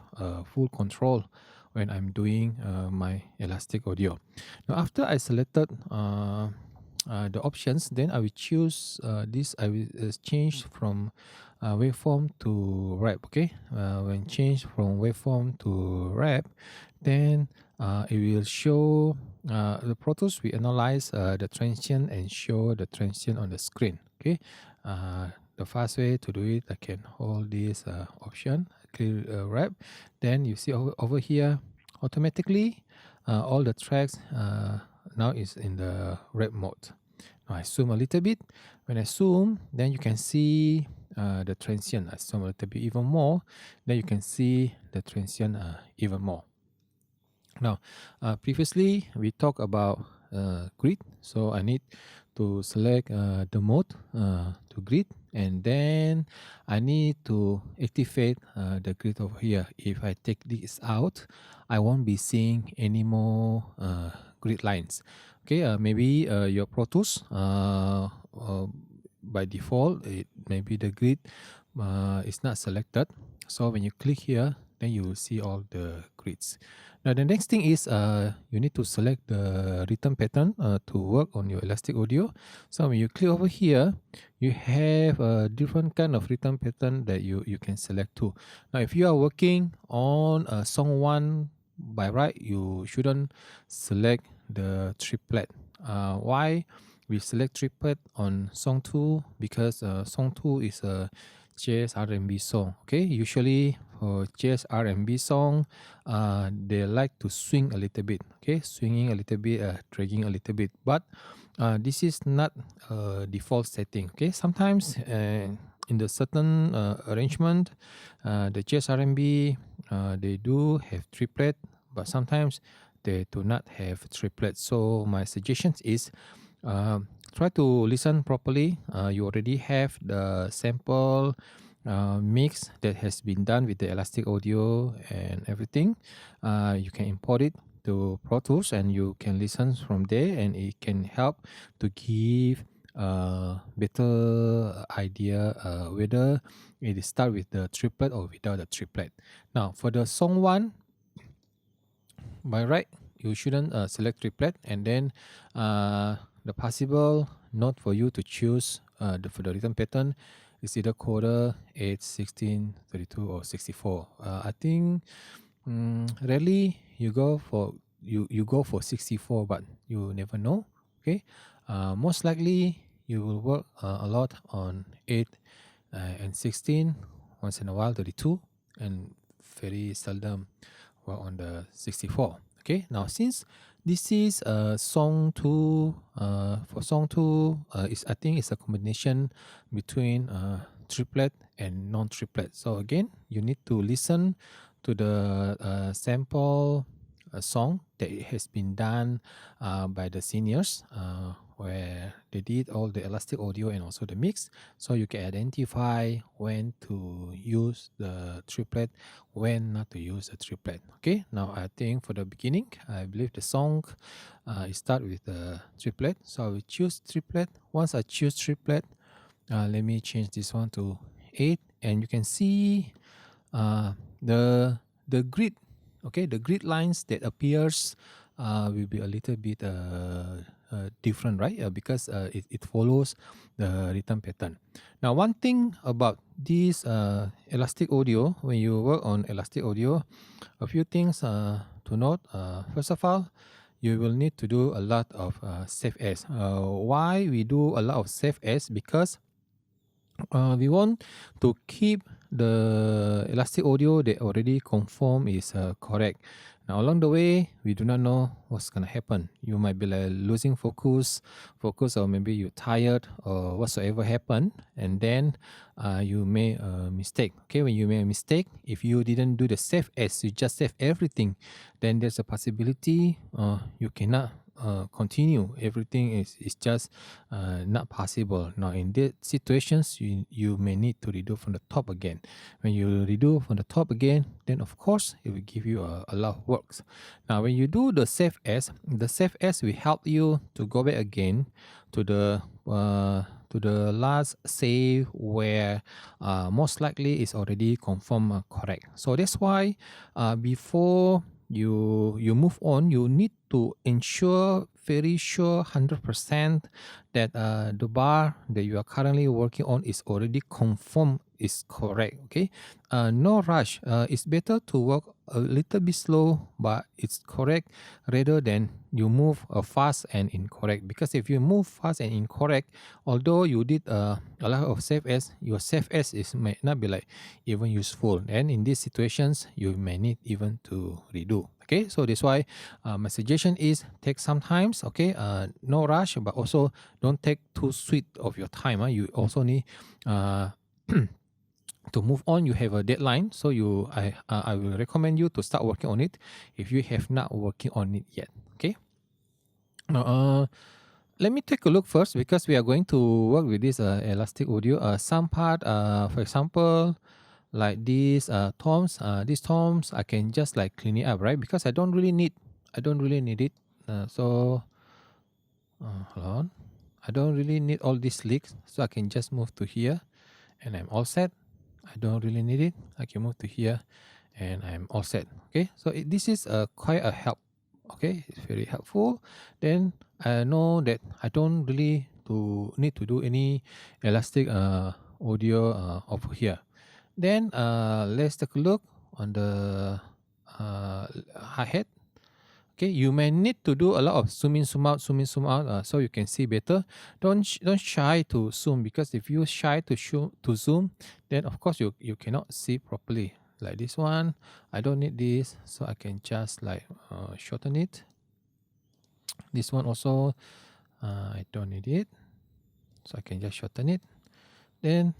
full control when I'm doing my elastic audio. Now after I selected the options, then I will choose this. I will change from waveform to rap. Okay, when change from waveform to rap, then it will show the Pro Tools. We analyze the transient and show the transient on the screen. Okay, the fast way to do it, I can hold this option, clear rap. Then you see over here, automatically all the tracks now is in the rap mode. Now I zoom a little bit. When I zoom, then you can see the transient. I zoom a little bit even more, then you can see the transient even more. Now, previously we talked about grid, so I need to select the mode to grid, and then I need to activate the grid over here. If I take this out, I won't be seeing any more grid lines. Okay, maybe your Pro Tools by default, maybe the grid is not selected. So when you click here, then you will see all the grids. Now the next thing is you need to select the rhythm pattern to work on your elastic audio. So when you click over here, you have a different kind of rhythm pattern that you can select too. Now if you are working on song 1 by right, you shouldn't select the triplet. Why we select triplet on song 2? Because song 2 is a jazz R&B song. Okay, usually for jazz R&B song, they like to swing a little bit. Okay, swinging a little bit, dragging a little bit. But this is not a default setting. Okay, sometimes in the certain arrangement, the jazz R&B they do have triplet, but sometimes they do not have triplet. So my suggestion is try to listen properly. You already have the sample mix that has been done with the elastic audio and everything. You can import it to Pro Tools and you can listen from there, and it can help to give a better idea whether it is start with the triplet or without the triplet. Now for the song 1, by right, you shouldn't select triplet, and then the possible note for you to choose for the rhythm pattern is either quarter, 8, 16, 32, or 64. I think rarely you go for 64, but you never know. Okay, most likely you will work a lot on 8 and 16, once in a while 32, and very seldom work on the 64. Okay, now since this is song 2, for song 2 is, I think it's a combination between triplet and non-triplet. So again, you need to listen to the sample song that has been done by the seniors, where they did all the elastic audio and also the mix, so you can identify when to use the triplet, when not to use the triplet. Okay, now I think for the beginning, I believe the song it start with the triplet, so I will choose triplet. Once I choose triplet, let me change this one to 8, and you can see the grid. Okay, the grid lines that appears will be a little bit different, right? Because it follows the rhythm pattern. Now, one thing about this elastic audio, when you work on elastic audio, a few things to note. First of all, you will need to do a lot of save as. Why we do a lot of save as? Because we want to keep the elastic audio that already confirmed is correct. Now along the way, we do not know what's gonna happen. You might be like losing focus, or maybe you're tired or whatsoever happened, and then you made a mistake. Okay, when you make a mistake, if you didn't do the save as, you just save everything, then there's a possibility you cannot continue. Everything is just not possible. Now in these situations, you may need to redo from the top again. When you redo from the top again, then of course it will give you a lot of works. Now when you do the save as will help you to go back again to the last save where most likely is already confirmed correct. So that's why before you move on, you need to ensure, very sure 100% that the bar that you are currently working on is already confirmed is correct. Okay, no rush. It's better to work a little bit slow but it's correct, rather than you move fast and incorrect. Because if you move fast and incorrect, although you did a lot of save as, your save as is might not be like even useful, and in these situations you may need even to redo. Okay, so that's why my suggestion is take some times. Okay, no rush, but also don't take too sweet of your time. You also need to move on. You have a deadline, so I will recommend you to start working on it if you have not working on it yet. Okay, now let me take a look first, because we are going to work with this elastic audio. Some part, for example, like these toms, I can just like clean it up, right? Because I don't really need it. So hold on, I don't really need all these leaks, so I can just move to here and I'm all set. I don't really need it. I can move to here and I'm all set. Okay, so this is quite a help. Okay, it's very helpful. Then I know that I don't really need to do any elastic audio over here. Then let's take a look on the hi-hat. Okay, you may need to do a lot of zoom in, zoom out, so you can see better. Don't shy to zoom, because if you shy to zoom, then of course you cannot see properly. Like this one, I don't need this, so I can just like shorten it. This one also, I don't need it, so I can just shorten it. Then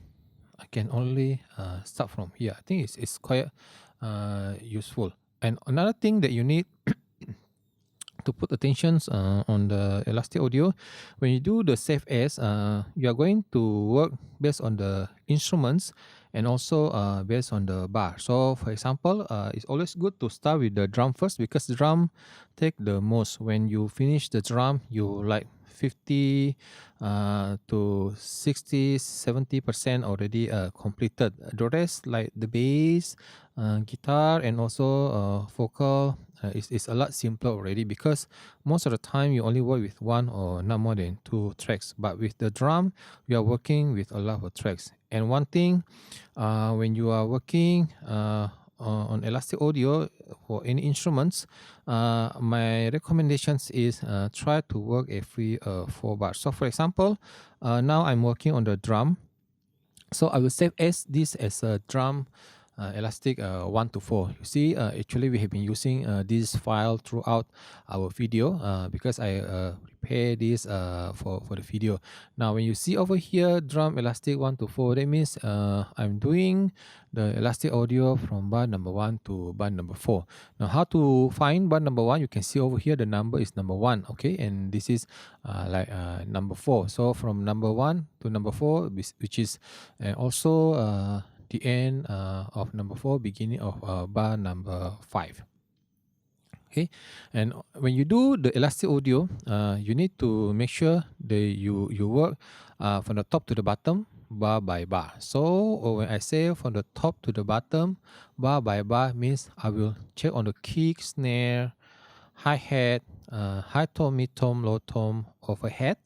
I can only start from here. I think it's quite useful. And another thing that you need to put attention on the elastic audio, when you do the save as, you are going to work based on the instruments and also based on the bar. So for example, it's always good to start with the drum first, because the drum take the most. When you finish the drum, you like 50 to 60-70% already completed. The rest, like the bass, guitar, and also vocal, is a lot simpler already, because most of the time you only work with one or not more than 2 tracks. But with the drum, you are working with a lot of tracks. And one thing, when you are working on elastic audio for any instruments, my recommendations is try to work every 4 bars. So for example, now I'm working on the drum, so I will save as this as a drum Elastic 1 to 4. You see, actually we have been using this file throughout our video because I prepare this for the video. Now when you see over here drum elastic 1 to 4, that means I'm doing the elastic audio from bar number 1 to bar number 4. Now how to find bar number 1? You can see over here the number is number 1, okay, and this is number 4. So from number 1 to number 4, which is also the end of number 4, beginning of bar number 5. Okay, and when you do the elastic audio, you need to make sure that you work from the top to the bottom, bar by bar. So when I say from the top to the bottom, bar by bar, means I will check on the kick, snare, hi-hat, high tone, mid tone, low tone, overhead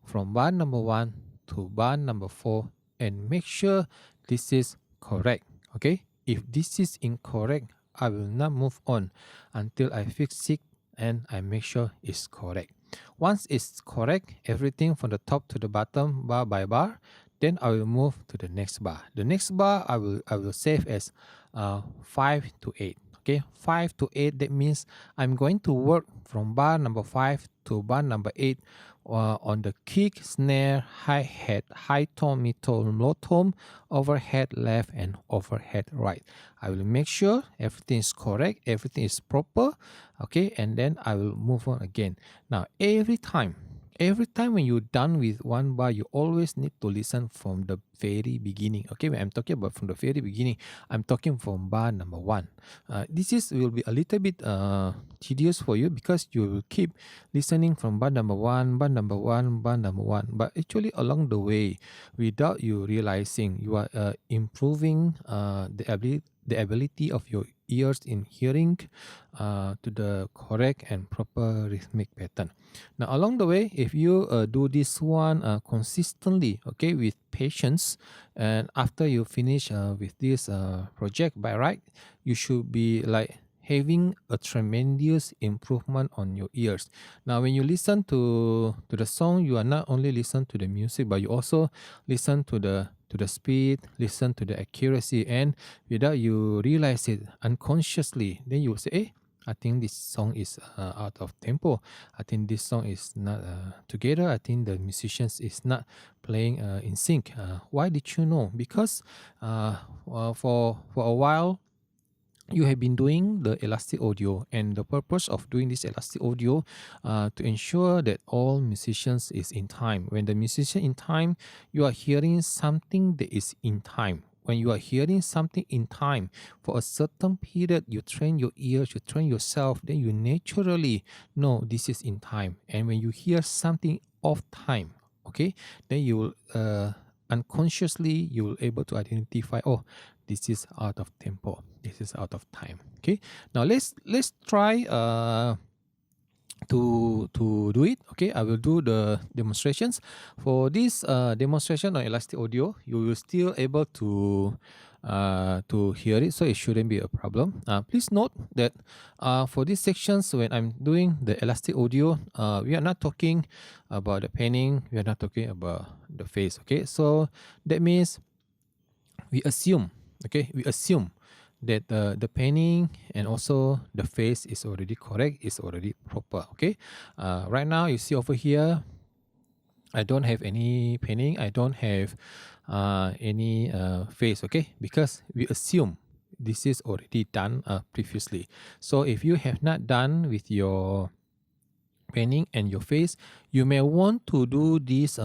from bar number 1 to bar number 4, and make sure this is correct. Okay, if this is incorrect, I will not move on until I fix it and I make sure it's correct. Once it's correct, everything from the top to the bottom, bar by bar, then I will move to the next bar. The next bar I will save as 5 to 8. Okay, 5 to 8, that means I'm going to work from bar number 5 to bar number 8 on the kick, snare, hi-hat, high tone, mid tone, low tone, overhead left and overhead right. I will make sure everything is correct, everything is proper, okay, and then I will move on again. Now every time when you're done with one bar, you always need to listen from the very beginning. Okay, when I'm talking about from the very beginning, I'm talking from bar number 1. This will be a little bit tedious for you because you will keep listening from bar number 1, bar number 1, bar number 1. But actually along the way, without you realizing, you are improving the ability of your ears in hearing to the correct and proper rhythmic pattern. Now along the way, if you do this one consistently, okay, with patience, and after you finish with this project by right, you should be like having a tremendous improvement on your ears. Now when you listen to the song, you are not only listen to the music, but you also listen to the speed, listen to the accuracy, and without you realize it unconsciously, then you will say, hey, I think this song is out of tempo. I think this song is not together. I think the musicians is not playing in sync. Why did you know? Because for a while, you have been doing the elastic audio, and the purpose of doing this elastic audio to ensure that all musicians is in time. When the musician in time, you are hearing something that is in time. When you are hearing something in time for a certain period, you train your ears, you train yourself, then you naturally know this is in time. And when you hear something off time, okay, then you will unconsciously you will able to identify, oh, this is out of tempo, this is out of time. Okay, now let's try to do it. Okay, I will do the demonstrations. For this demonstration on elastic audio, you will still able to hear it, so it shouldn't be a problem. Please note that for these sections, when I'm doing the elastic audio, we are not talking about the panning, we are not talking about the phase. Okay, so that means we assume that the panning and also the phase is already correct, is already proper. Okay, right now you see over here, I don't have any panning, I don't have any phase. Okay, because we assume this is already done previously. So if you have not done with your panning and your phase, you may want to do this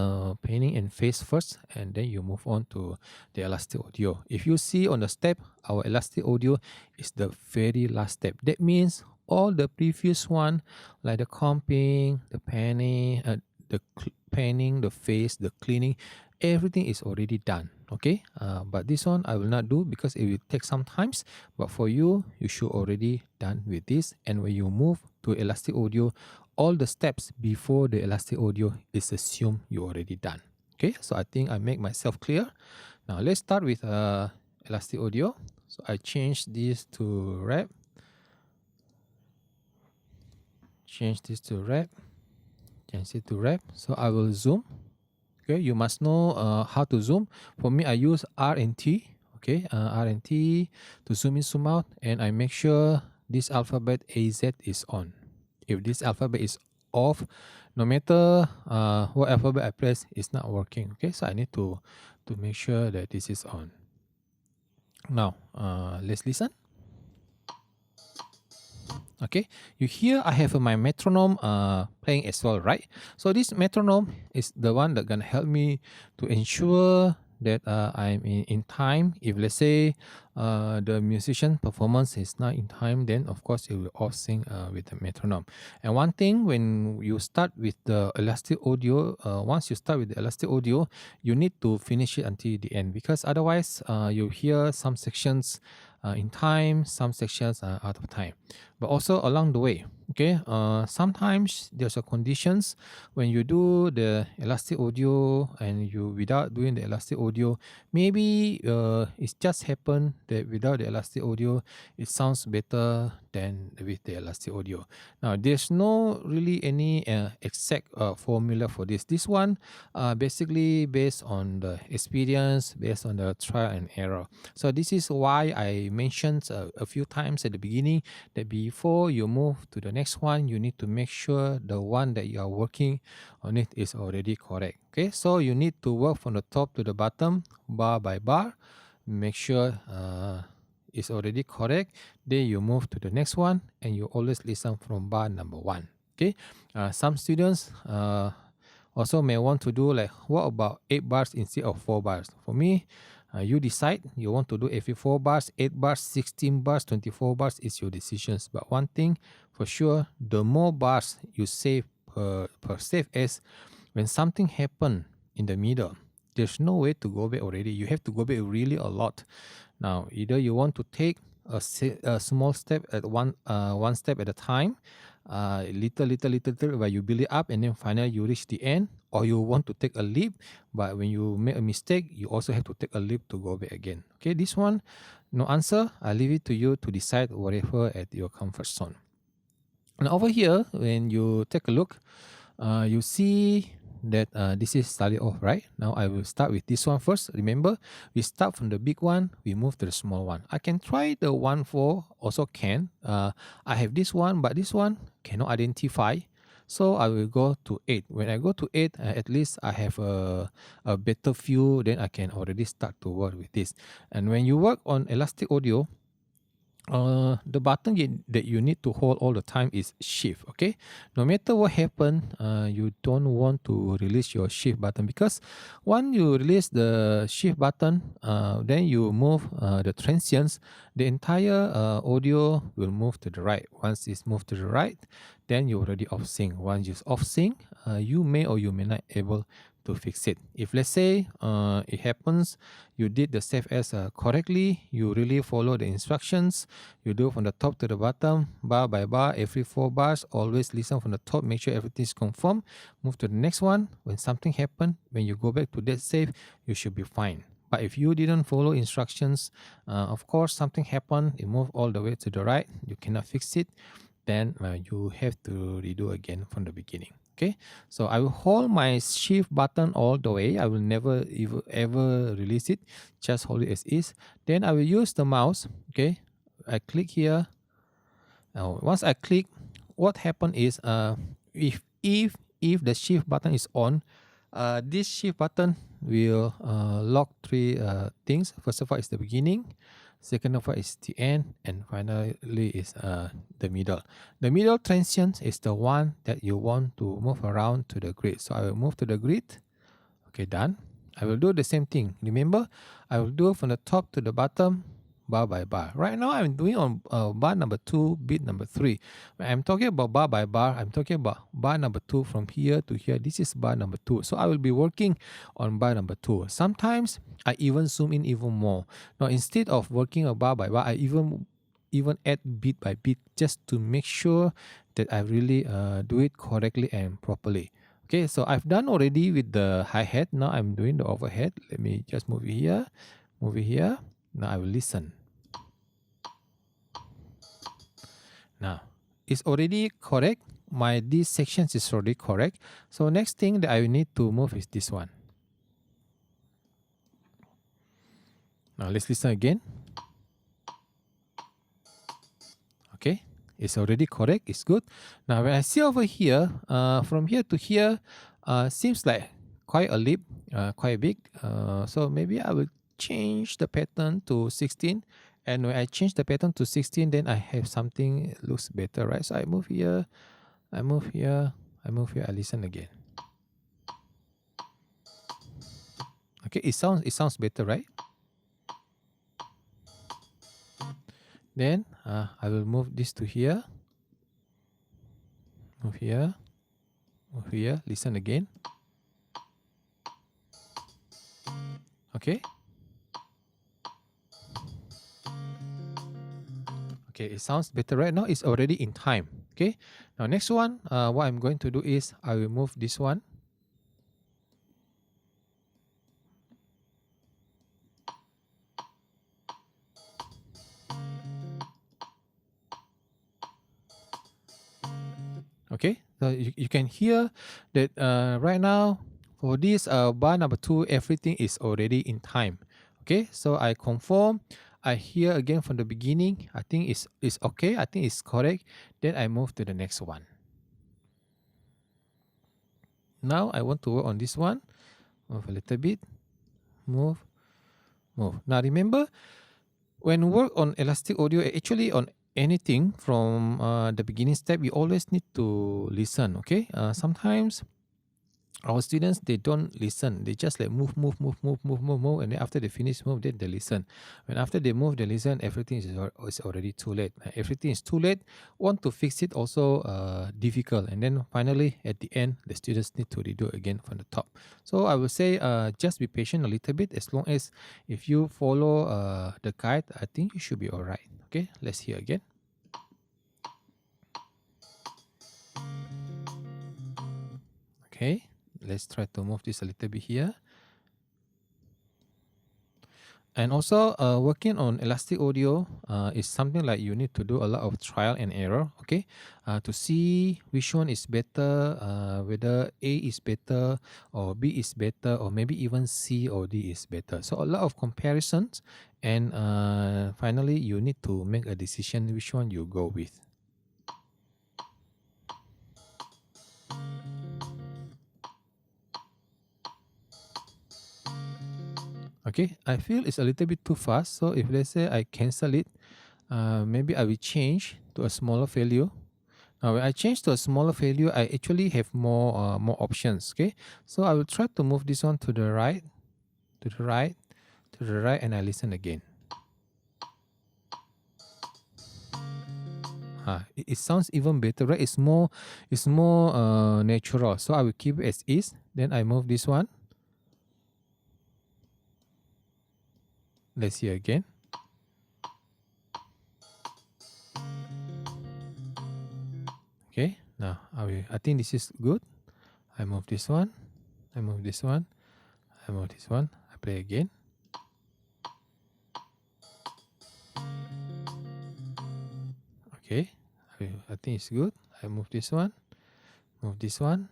panning and phase first, and then you move on to the elastic audio. If you see on the step, our elastic audio is the very last step. That means all the previous one, like the comping, the panning, panning, the phase, the cleaning, everything is already done. Okay, but this one I will not do because it will take some times. But for you, you should already done with this. And when you move to elastic audio, all the steps before the elastic audio is assumed you already done. Okay, so I think I make myself clear. Now let's start with elastic audio. So I change this to rap. Change this to rap. Change it to rap. So I will zoom. Okay, you must know how to zoom. For me, I use R and T. okay, R and T to zoom in, zoom out, and I make sure this alphabet AZ is on. If this alphabet is off, no matter what alphabet I press, it's not working. Okay, so I need to make sure that this is on. Now, let's listen. Okay, you hear I have my metronome playing as well, right? So this metronome is the one that gonna help me to ensure that I'm in time. If let's say the musician performance is not in time, then of course it will off sync with the metronome. And one thing, when you start with the elastic audio, once you start with the elastic audio, you need to finish it until the end, because otherwise you hear some sections in time, some sections are out of time. But also along the way, okay, sometimes there's a conditions when you do the elastic audio and you without doing the elastic audio, maybe it's just happened that without the elastic audio it sounds better than with the elastic audio. Now there's no really any exact formula for this one, basically based on the experience, based on the trial and error. So this is why I mentioned a few times at the beginning that before you move to the next one, you need to make sure the one that you are working on it is already correct. Okay, so you need to work from the top to the bottom, bar by bar, make sure it's already correct. Then you move to the next one and you always listen from bar number 1. Okay, some students also may want to do like, what about 8 bars instead of 4 bars? For me, you decide. You want to do every 4 bars, 8 bars, 16 bars, 24 bars is your decisions. But one thing for sure, the more bars you save per save as, when something happen in the middle, there's no way to go back already. You have to go back really a lot. Now, either you want to take a small step at one step at a time, little where you build it up and then finally you reach the end, or you want to take a leap, but when you make a mistake you also have to take a leap to go back again. Okay, this one no answer. I leave it to you to decide whatever at your comfort zone. And over here, when you take a look, you see that this is started off right. Now I will start with this one first. Remember, we start from the big one, we move to the small one. I can try the 1-4 also can. I have this one, but this one cannot identify, so I will go to 8. When I go to 8, at least I have a better view, then I can already start to work with this. And when you work on elastic audio, the button that you need to hold all the time is shift. Okay, no matter what happen, you don't want to release your shift button, because once you release the shift button, then you move the transients, the entire audio will move to the right. Once it's moved to the right, then you already off sync. Once it's off sync, you may or you may not able to fix it. If let's say it happens, you did the save as correctly, you really follow the instructions, you do from the top to the bottom, bar by bar, every 4 bars, always listen from the top, make sure everything is confirmed, move to the next one. When something happen, when you go back to that save, you should be fine. But if you didn't follow instructions, of course something happened, it moved all the way to the right, you cannot fix it, then you have to redo again from the beginning. Okay, so I will hold my shift button all the way. I will never ever release it, just hold it as is. Then I will use the mouse. Okay, I click here. Now once I click, what happened is if the shift button is on, this shift button will lock 3 things. First of all is the beginning, second of all is the end, and finally is the middle. The middle transient is the one that you want to move around to the grid. So I will move to the grid. Okay, done. I will do the same thing. Remember, I will do from the top to the bottom, bar by bar. Right now I'm doing on bar number 2, beat number 3. When I'm talking about bar by bar, I'm talking about bar number 2 from here to here. This is bar number 2. So I will be working on bar number 2. Sometimes I even zoom in even more. Now instead of working a bar by bar, I even add beat by beat, just to make sure that I really do it correctly and properly. Okay, so I've done already with the hi-hat. Now I'm doing the overhead. Let me just move it here, move it here. Now I will listen. Now it's already correct. These sections is already correct. So next thing that I will need to move is this one. Now let's listen again. Okay, it's already correct. It's good. Now when I see over here, from here to here, seems like quite a leap, quite big. So maybe I will change the pattern to 16. And when I change the pattern to 16, then I have something looks better, right? So I move here, I move here, I move here. I listen again. Okay, it sounds better, right? Then I will move this to here. Move here. Move here. Listen again. Okay. Okay, it sounds better right now. It's already in time. Okay. Now next one, what I'm going to do is I will move this one. Okay, so you can hear that right now for this bar number 2, everything is already in time. Okay, so I confirm. I hear again from the beginning. I think it's okay. I think it's correct. Then I move to the next one. Now I want to work on this one. Move a little bit. Move, move. Now remember, when work on elastic audio, actually on anything from the beginning step, you always need to listen. Okay, sometimes our students, they don't listen. They just like move, and then after they finish move, then they listen. When after they move, they listen, everything is already too late. Everything is too late. Want to fix it also difficult. And then finally at the end, the students need to redo again from the top. So I will say just be patient a little bit. As long as if you follow the guide, I think you should be all right. Okay, let's hear again. Okay, let's try to move this a little bit here. And also, working on elastic audio is something like you need to do a lot of trial and error, okay, to see which one is better, whether A is better or B is better, or maybe even C or D is better. So a lot of comparisons, and finally, you need to make a decision which one you go with. Okay, I feel it's a little bit too fast. So if let's say I cancel it, maybe I will change to a smaller value. Now, when I change to a smaller value, I actually have more options. Okay, so I will try to move this one to the right, to the right, to the right, and I listen again. It sounds even better, right? It's more natural. So I will keep it as is. Then I move this one. Let's hear again. Okay, now I think this is good. I move this one. I move this one. I move this one. I play again. Okay, I think it's good. I move this one. Move this one.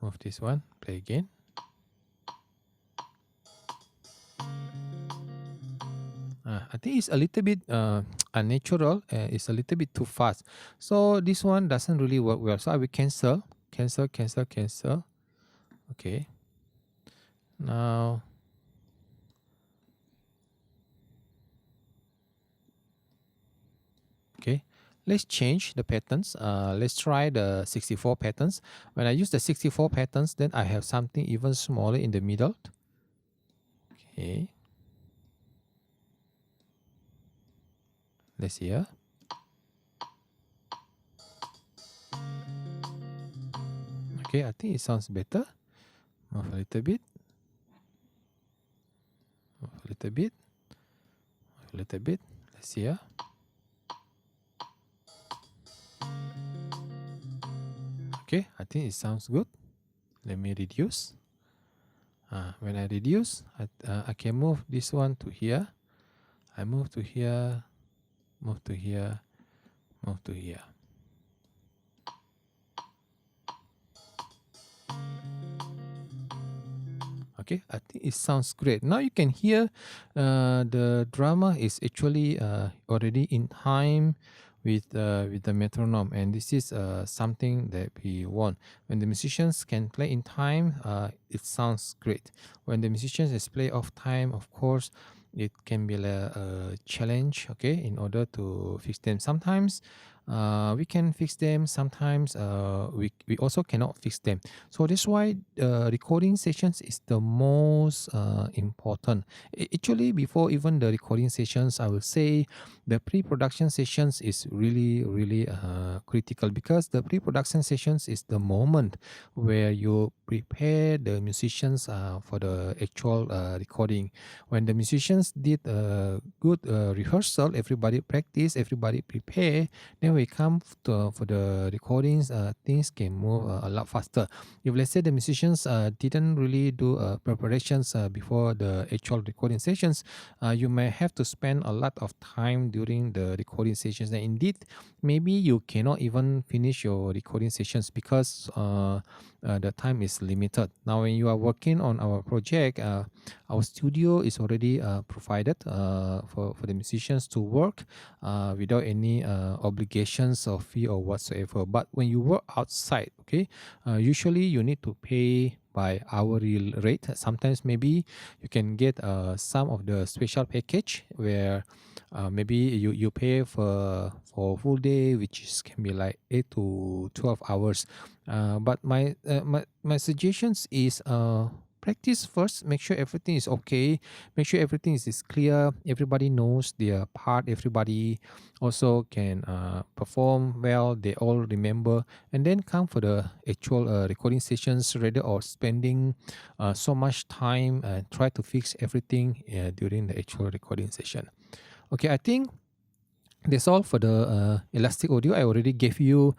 Move this one. Play again. I think it's a little bit unnatural. It's a little bit too fast. So this one doesn't really work well. So I will cancel. Cancel, cancel, cancel. Okay. Now, okay. Let's change the patterns. Let's try the 64 patterns. When I use the 64 patterns, then I have something even smaller in the middle. Okay. Let's hear. Okay, I think it sounds better. Move a little bit. Move a little bit. Move a little bit. Let's hear. Okay, I think it sounds good. Let me reduce. When I reduce, I can move this one to here. I move to here, move to here, move to here. Okay, I think it sounds great. Now you can hear the drama is actually already in time with the metronome, and this is something that we want. When the musicians can play in time, it sounds great. When the musicians is play off time, of course, it can be a challenge. Okay, in order to fix them, sometimes we can fix them. Sometimes we also cannot fix them. So that's why recording sessions is the most important. Actually, before even the recording sessions, I will say the pre-production sessions is really critical, because the pre-production sessions is the moment where you prepare the musicians for the actual recording. When the musicians did a good rehearsal, everybody practice, everybody prepare, then we come for the recordings, things can move a lot faster. If let's say the musicians didn't really do preparations before the actual recording sessions, you may have to spend a lot of time during the recording sessions, and indeed maybe you cannot even finish your recording sessions because the time is limited. Now when you are working on our project, our studio is already provided for the musicians to work without any obligations or fee or whatsoever. But when you work outside, okay, usually you need to pay by hourly rate. Sometimes maybe you can get some of the special package where maybe you pay for full day, which is, can be like 8 to 12 hours. But my suggestions is practice first, make sure everything is okay, make sure everything is clear, everybody knows their part, everybody also can perform well, they all remember, and then come for the actual recording sessions, rather or spending so much time and try to fix everything during the actual recording session. Okay, I think that's all for the elastic audio. I already gave you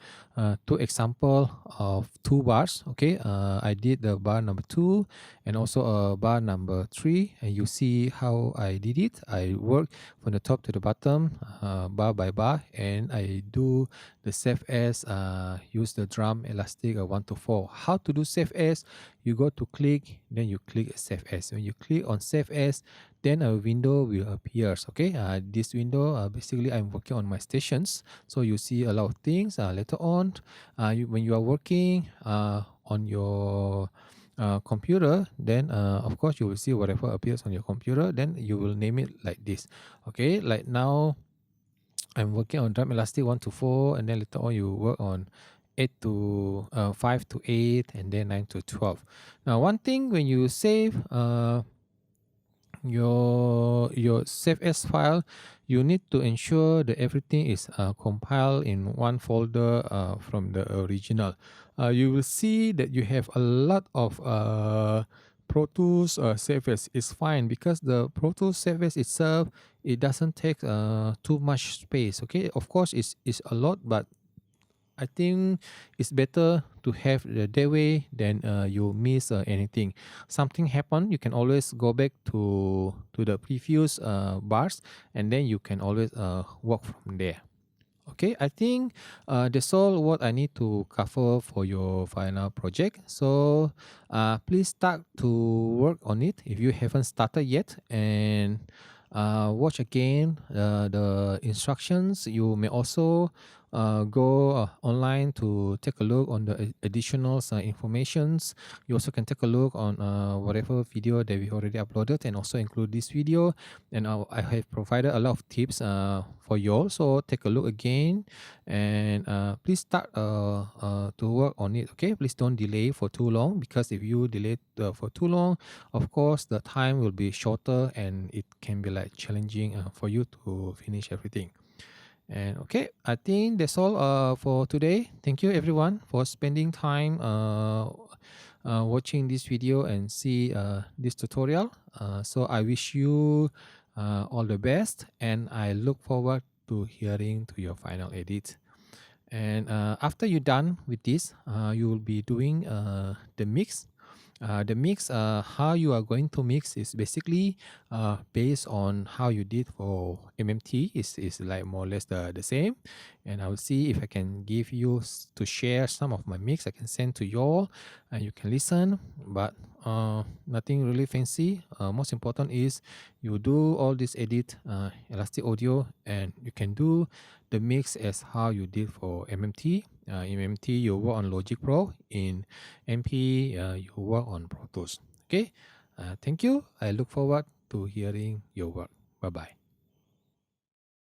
two example of two bars. Okay, I did the bar number 2 and also bar number 3, and you see how I did it. I work from the top to the bottom, bar by bar, and I do the save as, use the drum elastic 1 to 4. How to do save as? You go to click, then you click save as. When you click on save as, then a window will appear. Okay, this window basically I'm working on my stations, so you see a lot of things. Later on, when you are working on your computer, then of course you will see whatever appears on your computer, then you will name it like this. Okay, like now I'm working on drum elastic 1 to 4, and then later on you work on 5 to 8, and then 9 to 12. Now one thing, when you save your save as file, you need to ensure that everything is compiled in one folder from the original. You will see that you have a lot of Pro Tools save as. Is fine because the Pro Tools save as itself, it doesn't take too much space. Okay, of course it's a lot, but I think it's better to have that way than you miss anything. Something happen, you can always go back to the previous bars, and then you can always work from there. Okay, I think that's all what I need to cover for your final project. So please start to work on it if you haven't started yet, and watch again the instructions. You may also go online to take a look on the additional informations. You also can take a look on whatever video that we already uploaded, and also include this video. And I have provided a lot of tips for you all, so take a look again, and please start to work on it. Okay, please don't delay for too long, because if you delay for too long, of course the time will be shorter, and it can be like challenging for you to finish everything. And okay, I think that's all for today. Thank you everyone for spending time watching this video and see this tutorial. So I wish you all the best, and I look forward to hearing to your final edit. And after you're done with this, you will be doing the mix. The mix, how you are going to mix is basically based on how you did for MMT is like more or less the same. And I will see if I can give you to share some of my mix. I can send to you all and you can listen, but nothing really fancy. Most important is you do all this edit Elastic Audio and you can do the mix as how you did for MMT. In MMT, you work on Logic Pro. In MP, you work on Pro Tools. Okay. Thank you. I look forward to hearing your work. Bye bye.